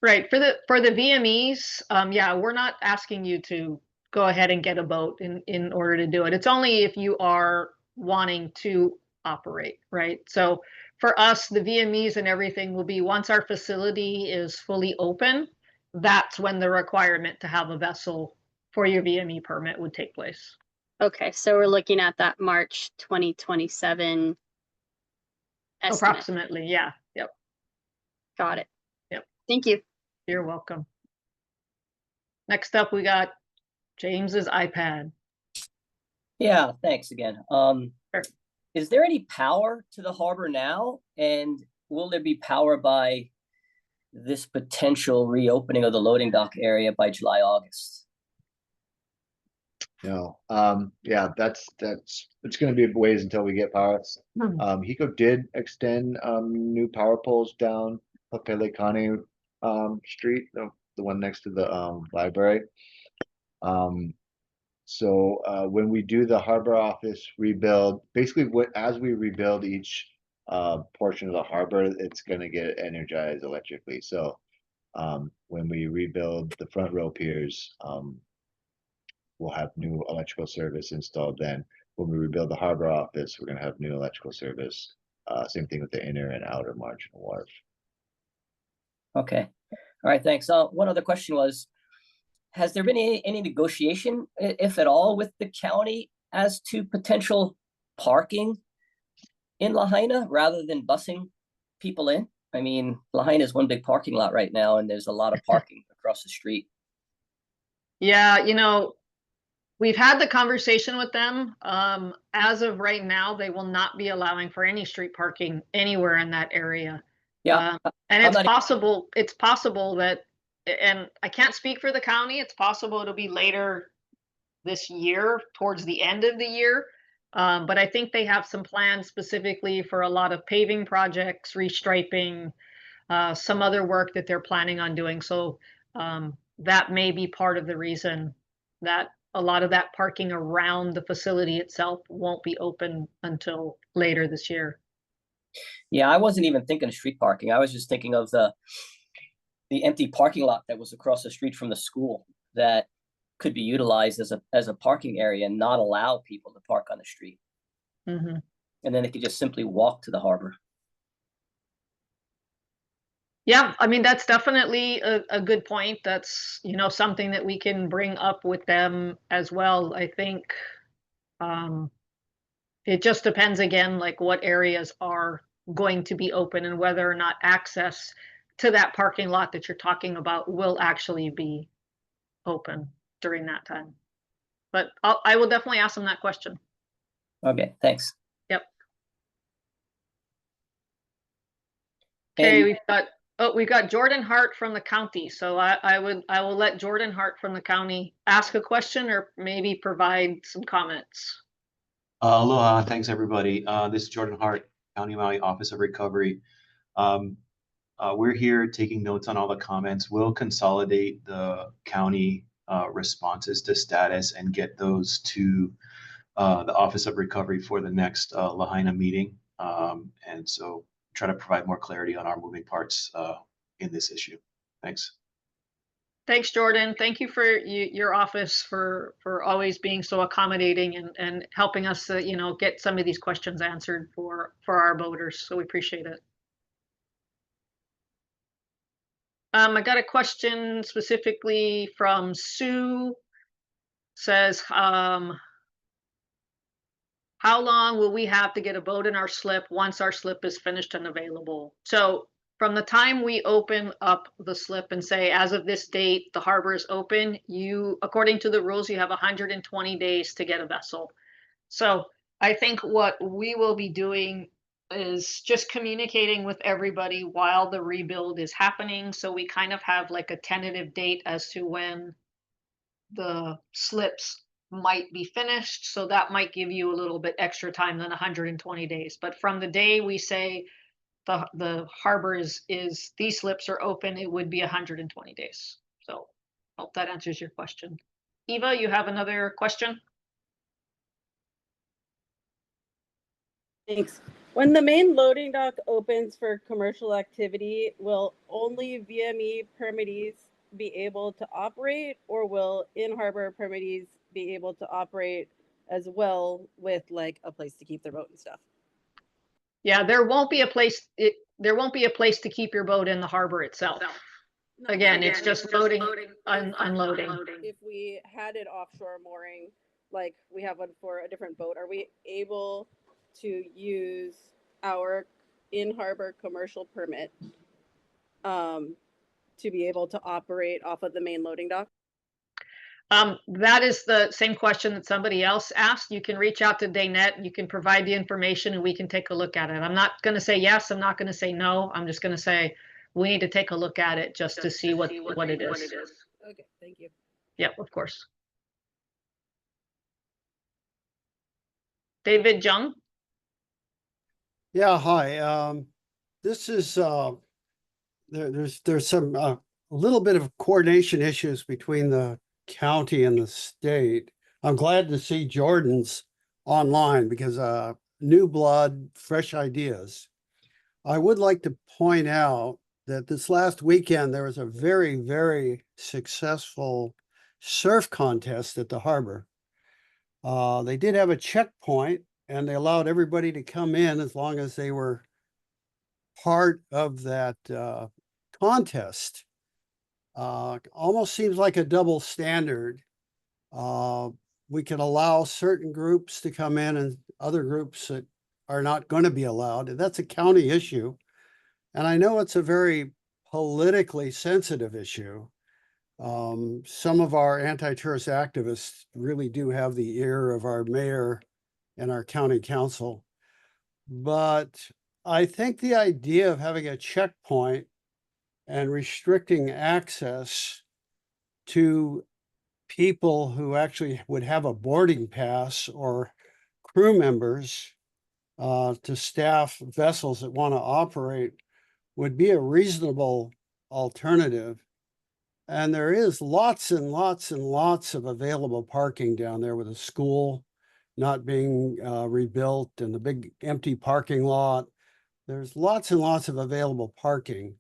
Right. For the VMEs, yeah, we're not asking you to go ahead and get a boat in order to do it. It's only if you are wanting to operate, right? So for us, the VMEs and everything will be once our facility is fully open, that's when the requirement to have a vessel for your VME permit would take place. Okay, so we're looking at that March 2027 estimate. Approximately, yeah. Yep. Got it. Yep. Thank you. You're welcome. Next up, we got James's iPad. Yeah, thanks again. Sure. Is there any power to the harbor now? And will there be power by this potential reopening of the loading dock area by July, August? No, yeah, it's gonna be a ways until we get power. HECO did extend, new power poles down Papelekane, street, the one next to the, library. So when we do the harbor office rebuild, basically as we rebuild each portion of the harbor, it's gonna get energized electrically. So when we rebuild the front row piers, we'll have new electrical service installed then. When we rebuild the harbor office, we're gonna have new electrical service. Same thing with the inner and outer marginal wharf. Okay. All right, thanks. One other question was, has there been any negotiation, if at all, with the county as to potential parking in Lahaina rather than busing people in? I mean, Lahaina is one big parking lot right now, and there's a lot of parking across the street. Yeah, we've had the conversation with them. As of right now, they will not be allowing for any street parking anywhere in that area. Yeah, and I'm it's possible that, and I can't speak for the county, it's possible it'll be later this year, towards the end of the year. But I think they have some plans specifically for a lot of paving projects, restriping, some other work that they're planning on doing. So that may be part of the reason that a lot of that parking around the facility itself won't be open until later this year. Yeah, I wasn't even thinking of street parking. I was just thinking of the empty parking lot that was across the street from the school that could be utilized as a parking area and not allow people to park on the street. Mm-hmm. And then they could just simply walk to the harbor. Yeah, I mean, that's definitely a good point. That's, something that we can bring up with them as well. I think it just depends again, like what areas are going to be open and whether or not access to that parking lot that you're talking about will actually be open during that time. But I will definitely ask them that question. Okay, thanks. Yep. And Okay, we've got Jordan Hart from the county. So I will let Jordan Hart from the county ask a question or maybe provide some comments. Aloha, thanks everybody. This is Jordan Hart, County Maui Office of Recovery. We're here taking notes on all the comments. We'll consolidate the county responses to status and get those to the Office of Recovery for the next Lahaina meeting. And so try to provide more clarity on our moving parts in this issue. Thanks. Thanks, Jordan. Thank you for your office for always being so accommodating and helping us to, get some of these questions answered for our voters. So we appreciate it. I got a question specifically from Sue. Says, how long will we have to get a boat in our slip once our slip is finished and available? So from the time we open up the slip and say, as of this date, the harbor is open, according to the rules, you have 120 days to get a vessel. So I think what we will be doing is just communicating with everybody while the rebuild is happening. So we kind of have like a tentative date as to when the slips might be finished. So that might give you a little bit extra time than 120 days. But from the day we say the harbor is these slips are open, it would be 120 days. So hope that answers your question. Eva, you have another question? Thanks. When the main loading dock opens for commercial activity, will only VME permittees be able to operate, or will in-harbor permittees be able to operate as well with like a place to keep their boat and stuff? Yeah, there won't be a place to keep your boat in the harbor itself. Again, it's just loading, unloading. If we had an offshore mooring, like we have one for a different boat, are we able to use our in-harbor commercial permit to be able to operate off of the main loading dock? That is the same question that somebody else asked. You can reach out to Daynette, you can provide the information and we can take a look at it. I'm not going to say yes, I'm not going to say no. I'm just going to say we need to take a look at it just to see what it is. Okay, thank you. Yep, of course. David Jung? Yeah, hi. This is there's some a little bit of coordination issues between the county and the state. I'm glad to see Jordan's online because new blood, fresh ideas. I would like to point out that this last weekend there was a very, very successful surf contest at the harbor. They did have a checkpoint and they allowed everybody to come in as long as they were part of that contest. Almost seems like a double standard. We can allow certain groups to come in and other groups that are not going to be allowed. And that's a county issue. And I know it's a very politically sensitive issue. Some of our anti-tourist activists really do have the ear of our mayor and our county council. But I think the idea of having a checkpoint and restricting access to people who actually would have a boarding pass or crew members to staff vessels that want to operate would be a reasonable alternative. And there is lots and lots and lots of available parking down there with a school not being rebuilt and the big empty parking lot. There's lots and lots of available parking.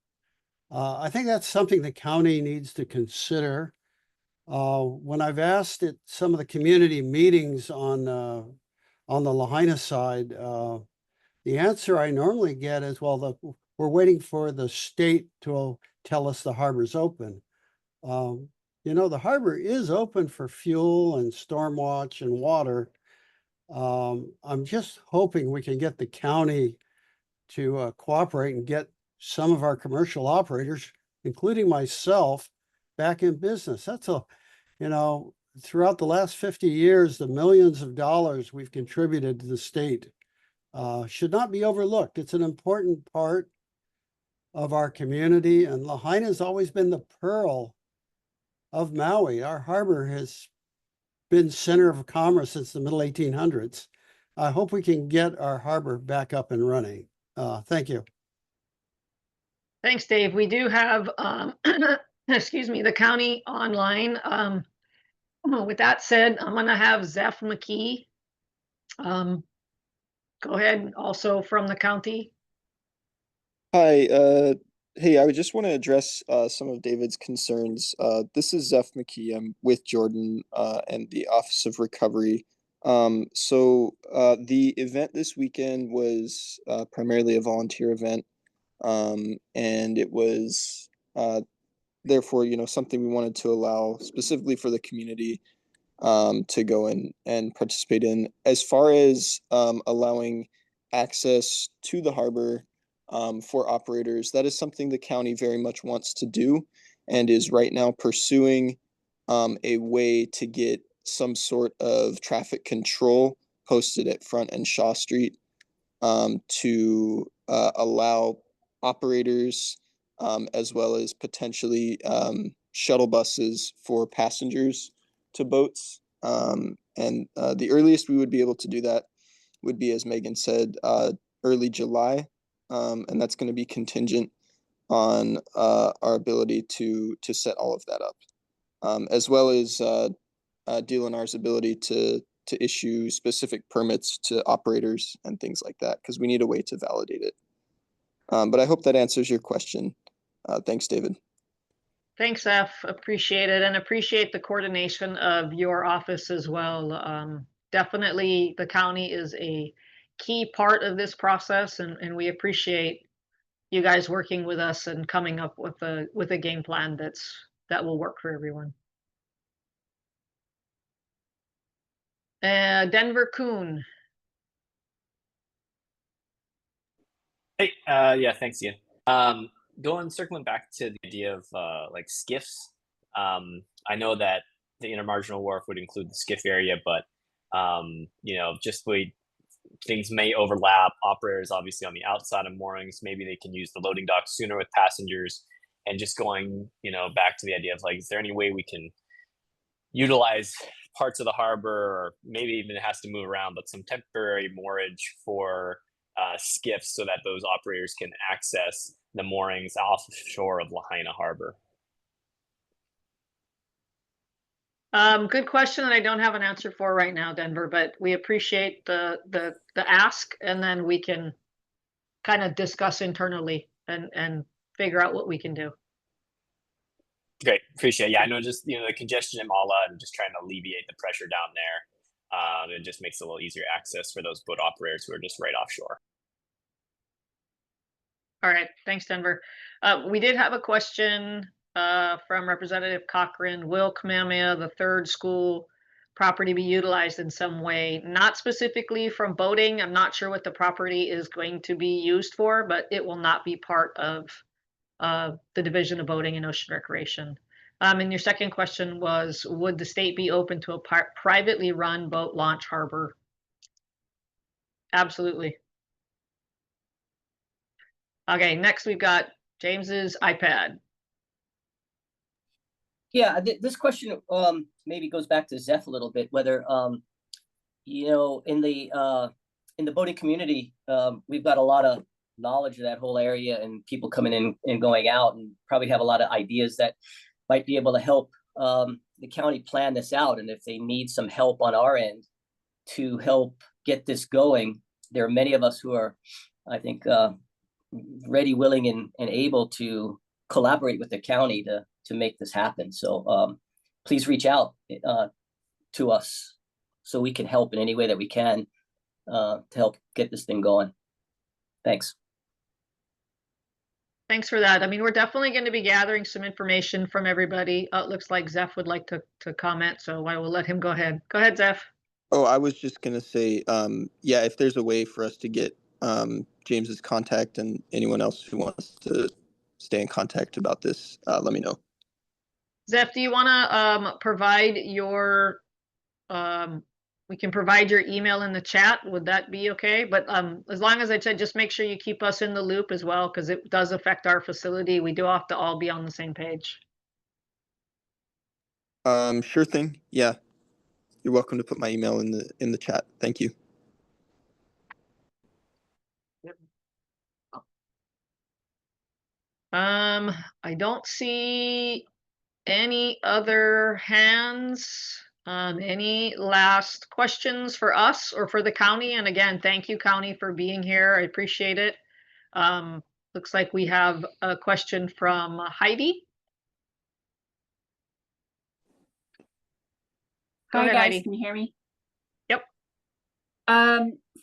I think that's something the county needs to consider. When I've asked at some of the community meetings on the Lahaina side, the answer I normally get is, well, we're waiting for the state to tell us the harbor's open. The harbor is open for fuel and storm watch and water. I'm just hoping we can get the county to cooperate and get some of our commercial operators, including myself, back in business. Throughout the last 50 years, the millions of dollars we've contributed to the state should not be overlooked. It's an important part of our community, and Lahaina has always been the pearl of Maui. Our harbor has been center of commerce since the middle 1800s. I hope we can get our harbor back up and running. Thank you. Thanks, Dave. We do have, excuse me, the county online. With that said, I'm going to have Zeph McKee. Go ahead, also from the county. Hi, hey, I would just want to address some of David's concerns. This is Zeph McKee. I'm with Jordan and the Office of Recovery. The event this weekend was primarily a volunteer event, and it was therefore, something we wanted to allow specifically for the community to go in and participate in. As far as allowing access to the harbor for operators, that is something the county very much wants to do and is right now pursuing a way to get some sort of traffic control posted at Front and Shaw Street to allow operators as well as potentially shuttle buses for passengers to boats. The earliest we would be able to do that would be, as Megan said, early July. and that's going to be contingent on our ability to set all of that up, as well as DLNR's ability to issue specific permits to operators and things like that, because we need a way to validate it. But I hope that answers your question. Thanks, David. Thanks, F. Appreciate it, and appreciate the coordination of your office as well. Definitely, the county is a key part of this process, and we appreciate you guys working with us and coming up with a game plan that will work for everyone. Denver Kuhn. Hey, yeah, thanks, Ian. Circling back to the idea of like skiffs. I know that the intermarginal wharf would include the skiff area, but you know, things may overlap. Operators obviously on the outside of moorings, maybe they can use the loading dock sooner with passengers. And just going, you know, back to the idea of like, is there any way we can utilize parts of the harbor, or maybe even it has to move around, but some temporary moorage for skiffs so that those operators can access the moorings offshore of Lahaina Harbor? Good question, and I don't have an answer for right now, Denver, but we appreciate the ask, and then we can kind of discuss internally and figure out what we can do. Great, appreciate it. Yeah, I know, just, you know, the congestion in Mala and just trying to alleviate the pressure down there. It just makes it a little easier access for those boat operators who are just right offshore. All right, thanks, Denver. We did have a question from Representative Cochran. Will Kamehameha, the third school property, be utilized in some way? Not specifically from boating. I'm not sure what the property is going to be used for, but it will not be part of the Division of Boating and Ocean Recreation. And your second question was, would the state be open to a privately run boat launch harbor? Absolutely. Okay, next we've got James's iPad. Yeah, this question maybe goes back to Zeph a little bit, whether you know, in the boating community, we've got a lot of knowledge of that whole area and people coming in and going out, and probably have a lot of ideas that might be able to help the county plan this out. And if they need some help on our end to help get this going, there are many of us who are, I think, ready, willing, and able to collaborate with the county to make this happen. So please reach out to us so we can help in any way that we can to help get this thing going. Thanks. Thanks for that. I mean, we're definitely going to be gathering some information from everybody. It looks like Zeph would like to comment, so I will let him go ahead. Go ahead, Zeph. Oh, I was just going to say, yeah, if there's a way for us to get James's contact and anyone else who wants to stay in contact about this, let me know. Zeph, do you want to provide your, we can provide your email in the chat. Would that be okay? But as long as I said, just make sure you keep us in the loop as well, because it does affect our facility. We do have to all be on the same page. Sure thing. Yeah. You're welcome to put my email in the chat. Thank you. I don't see any other hands. Any last questions for us or for the county? And again, thank you, county, for being here. I appreciate it. Looks like we have a question from Heidi. Go Hi ahead, guys, Heidi. can you hear me? Yep.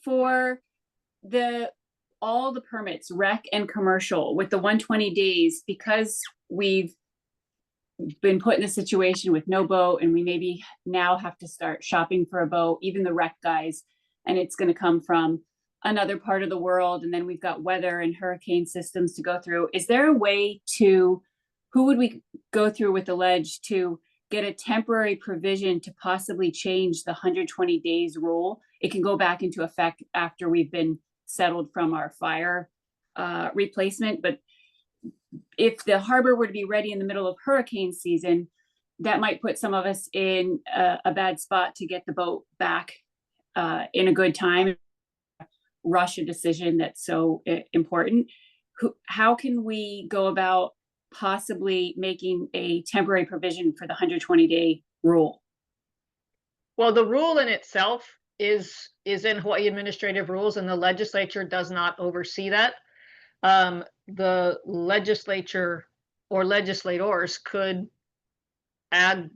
For all the permits, rec and commercial, with the 120 days, because we've been put in a situation with no boat and we maybe now have to start shopping for a boat, even the rec guys, and it's going to come from another part of the world, and then we've got weather and hurricane systems to go through. Is there a way to, who would we go through with the ledge to get a temporary provision to possibly change the 120 days rule? It can go back into effect after we've been settled from our fire replacement, but if the harbor were to be ready in the middle of hurricane season, that might put some of us in a bad spot to get the boat back in a good time. rush a decision that's so important. How can we go about possibly making a temporary provision for the 120-day rule? Well, the rule in itself is in Hawaii administrative rules, and the legislature does not oversee that. The legislature or legislators could add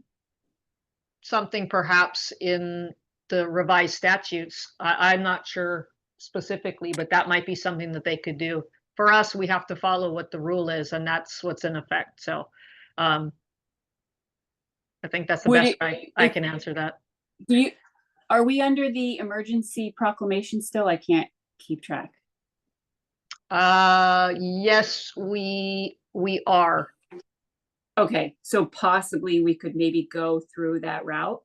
something perhaps in the revised statutes. I'm not sure specifically, but that might be something that they could do. For us, we have to follow what the rule is, and that's what's in effect. So I think that's the Would best it- I can answer that. Are we under the emergency proclamation still? I can't keep track. Yes, we are. Okay, so possibly we could maybe go through that route.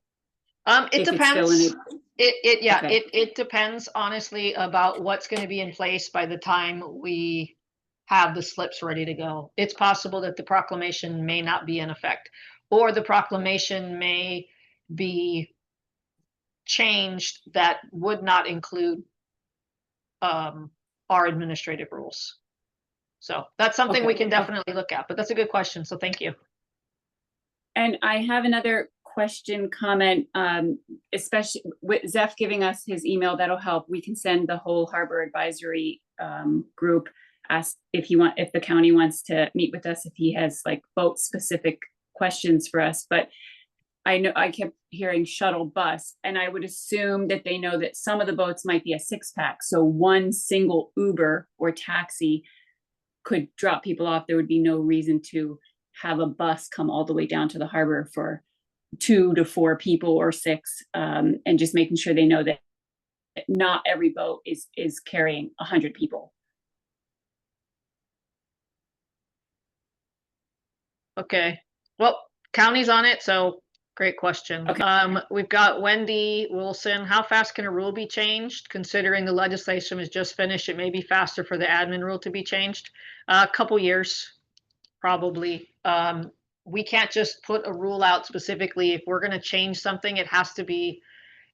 It if it's still in depends. Okay. It depends honestly about what's going to be in place by the time we have the slips ready to go. It's possible that the proclamation may not be in effect, or the proclamation may be changed that would not include our administrative rules. So that's something we Okay. can definitely look at, but that's a good question. So thank you. And I have another question, comment, especially with Zeph giving us his email, that'll help. We can send the whole harbor advisory group, ask if the county wants to meet with us, if he has like boat specific questions for us. But I know I kept hearing shuttle bus, and I would assume that they know that some of the boats might be a 6-pack. So one single Uber or taxi could drop people off. There would be no reason to have a bus come all the way down to the harbor for 2 to 4 people or 6, and just making sure they know that not every boat is carrying 100 people. Okay. Well, county's on it, so great question. Okay. We've got Wendy Wilson. How fast can a rule be changed? Considering the legislation was just finished, it may be faster for the admin rule to be changed. A couple years, probably. We can't just put a rule out specifically. If we're going to change something, it has to be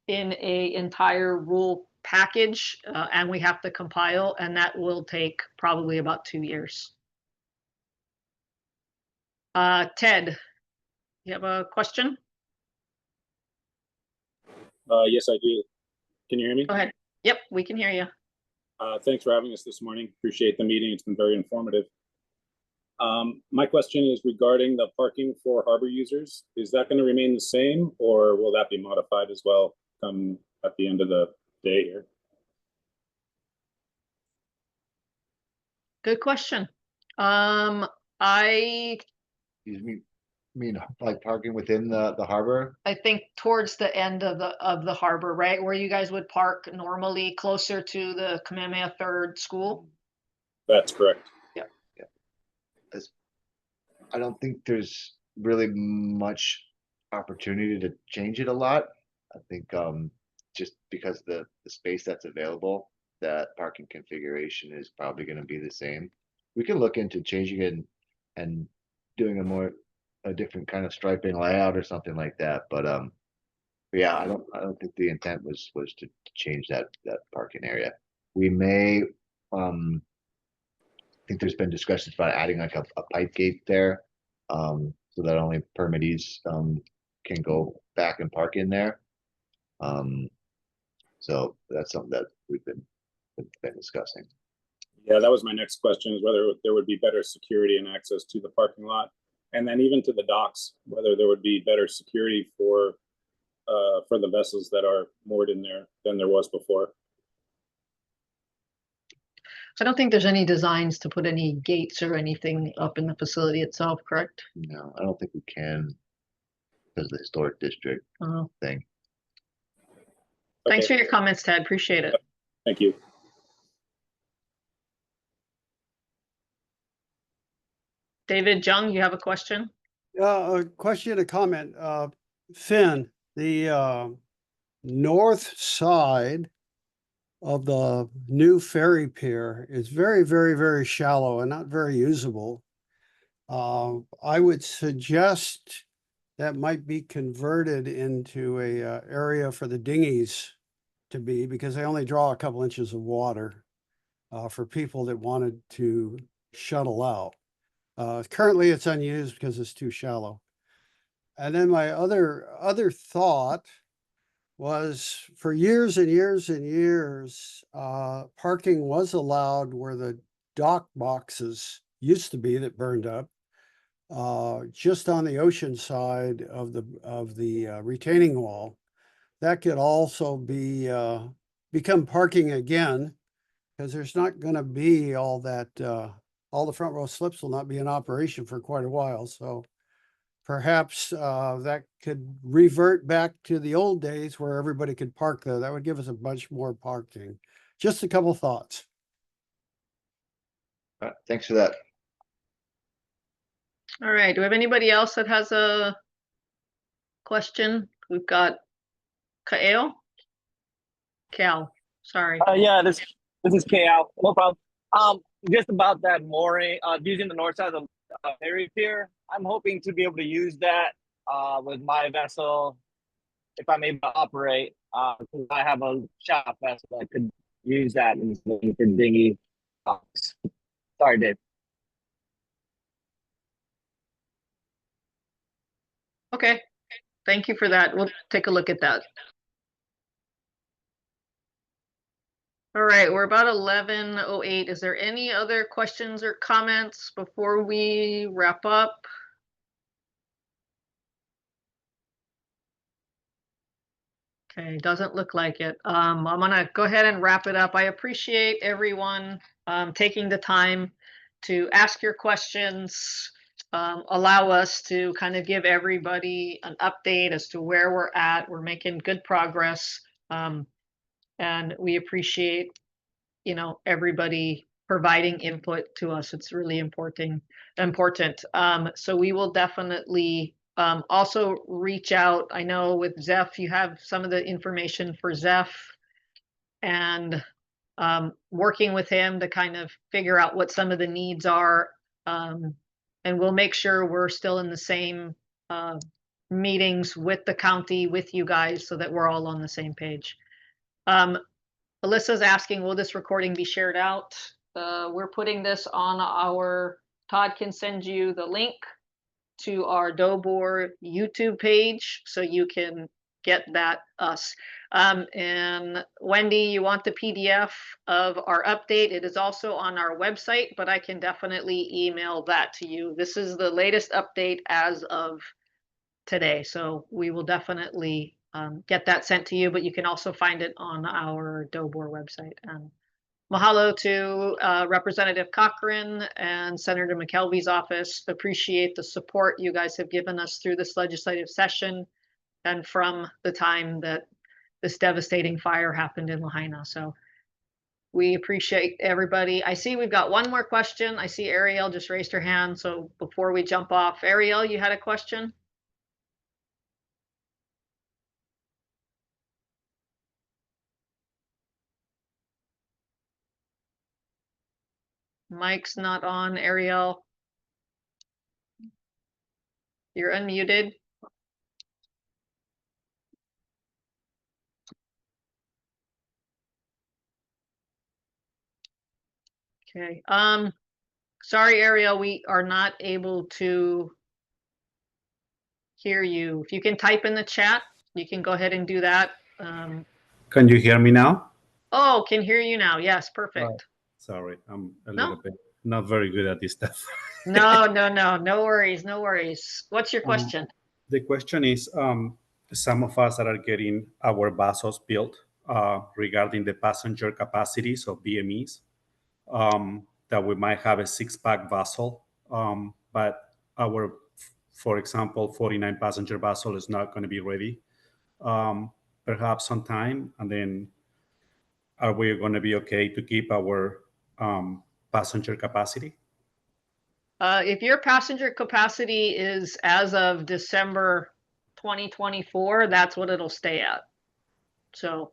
in a entire rule package, and we have to compile, and that will take probably about 2 years. Ted, you have a question? Yes, I do. Can you hear me? Go ahead. Yep, we can hear you. Thanks for having us this morning. Appreciate the meeting. It's been very informative. My question is regarding the parking for harbor users. Is that going to remain the same, or will that be modified as well come at the end of the day here? Good question. You mean like parking within the harbor? I think towards the end of the harbor, right? Where you guys would park normally closer to the Kamehameha Third School? That's correct. Yeah. I don't think there's really much opportunity to change it a lot. I think just because the space that's available, that parking configuration is probably going to be the same. We can look into changing it and doing a different kind of striping layout or something like that. But yeah, I don't think the intent was to change that parking area. We may I think there's been discussions about adding like a pipe gate there, so that only permittees can go back and park in there. So that's something that we've been discussing. Yeah, that was my next question, is whether there would be better security and access to the parking lot, and then even to the docks, whether there would be better security for the vessels that are moored in there than there was before. I don't think there's any designs to put any gates or anything up in the facility itself, correct? No, I don't think we can because of the historic district thing. Thanks for your comments, Ted. Appreciate it. Thank you. David Jung, you have a question? A question, a comment. Finn, the north side of the new ferry pier is very, very, very shallow and not very usable. I would suggest that might be converted into a area for the dinghies to be because they only draw a couple inches of water for people that wanted to shuttle out. Currently, it's unused because it's too shallow. And then my other thought was for years and years and years, parking was allowed where the dock boxes used to be that burned up, just on the ocean side of the retaining wall. That could also be become parking again, because there's not going to be all that. All the front row slips will not be in operation for quite a while. So perhaps that could revert back to the old days where everybody could park there. That would give us a bunch more parking. Just a couple thoughts. Thanks for that. All right, do we have anybody else that has a question? We've got Cal, sorry. Yeah, this is KL. No problem. Just about that mooring, using the north side of the ferry pier. I'm hoping to be able to use that with my vessel if I'm able to operate. Because I have a shop vessel that could use that instead of for dinghy. Sorry, Dave. Okay, thank you for that. We'll take a look at that. All right, we're about 11:08. Is there any other questions or comments before we wrap up? Okay, doesn't look like it. I'm gonna go ahead and wrap it up. I appreciate everyone taking the time to ask your questions, allow us to kind of give everybody an update as to where we're at. We're making good progress, and we appreciate, everybody providing input to us. It's really important. So we will definitely also reach out. I know with Zeph, you have some of the information for Zeph, and working with him to kind of figure out what some of the needs are. And we'll make sure we're still in the same meetings with the county, with you guys, so that we're all on the same page. Alyssa's asking, will this recording be shared out? We're putting this on Todd can send you the link to our Dobor YouTube page so you can get that us. And Wendy, you want the PDF of our update? It is also on our website, but I can definitely email that to you. This is the latest update as of today. So we will definitely get that sent to you, but you can also find it on our Dobor website. Mahalo to Representative Cochran and Senator McKelvey's office. Appreciate the support you guys have given us through this legislative session and from the time that this devastating fire happened in Lahaina. So we appreciate everybody. I see we've got one more question. I see Ariel just raised her hand. So before we jump off, Ariel, you had a question? Mic's not on, Ariel. You're unmuted. Okay. Sorry, Ariel, we are not able to hear you. If you can type in the chat, you can go ahead and do that. Can you hear me now? Oh, can hear you now. Yes, perfect. Sorry, I'm a No. little bit not very good at this stuff. No worries, no worries. What's your question? The question is, some of us that are getting our vessels built regarding the passenger capacities of BMEs, that we might have a 6-pack vessel, but our, for example, 49 passenger vessel is not going to be ready, perhaps sometime, and then are we going to be okay to keep our passenger capacity? If your passenger capacity is as of December 2024, that's what it'll stay at. So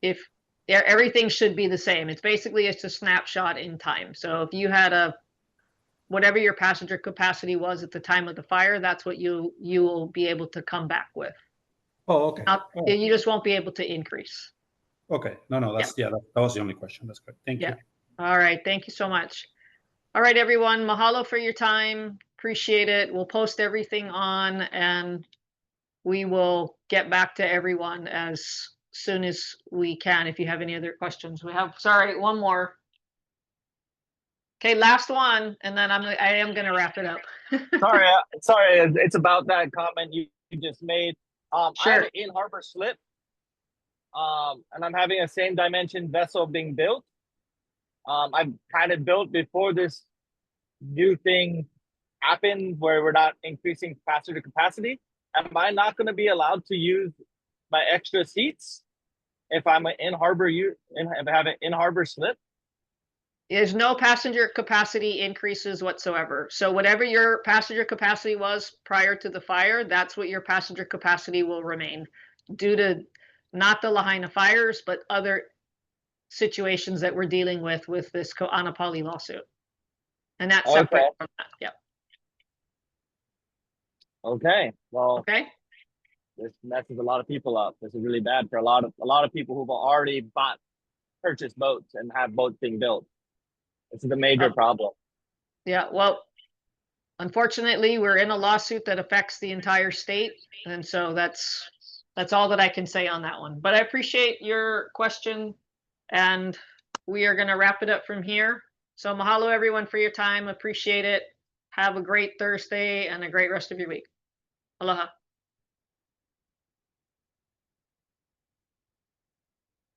if everything should be the same, it's a snapshot in time. So if you had whatever your passenger capacity was at the time of the fire, that's what you will be able to come back with. Oh, okay. You just won't be able to increase. Okay. No, that was the only question. That's great. Thank Yeah. you. All right. Thank you so much. All right, everyone. Mahalo for your time. Appreciate it. We'll post everything on and we will get back to everyone as soon as we can. If you have any other questions, sorry, one more. Okay, last one, and then I am gonna wrap it up. Sorry, it's about that comment you just made. I Sure. have an in-harbor slip, and I'm having a same dimension vessel being built. I've had it built before this new thing happened where we're not increasing passenger capacity. Am I not going to be allowed to use my extra seats if I'm an in-harbor if I have an in-harbor slip? There's no passenger capacity increases whatsoever. So whatever your passenger capacity was prior to the fire, that's what your passenger capacity will remain due to not the Lahaina fires, but other situations that we're dealing with this Ko'anapali lawsuit. And that's separate from that. Yep. Okay. Well, okay. This messes a lot of people up. This is really bad for a lot of people who've already purchased boats and have boats being built. This is a major problem. Yeah, well, unfortunately, we're in a lawsuit that affects the entire state, and so that's all that I can say on that one. But I appreciate your question, and we are going to wrap it up from here. So mahalo everyone for your time. Appreciate it. Have a great Thursday and a great rest of your week. Aloha.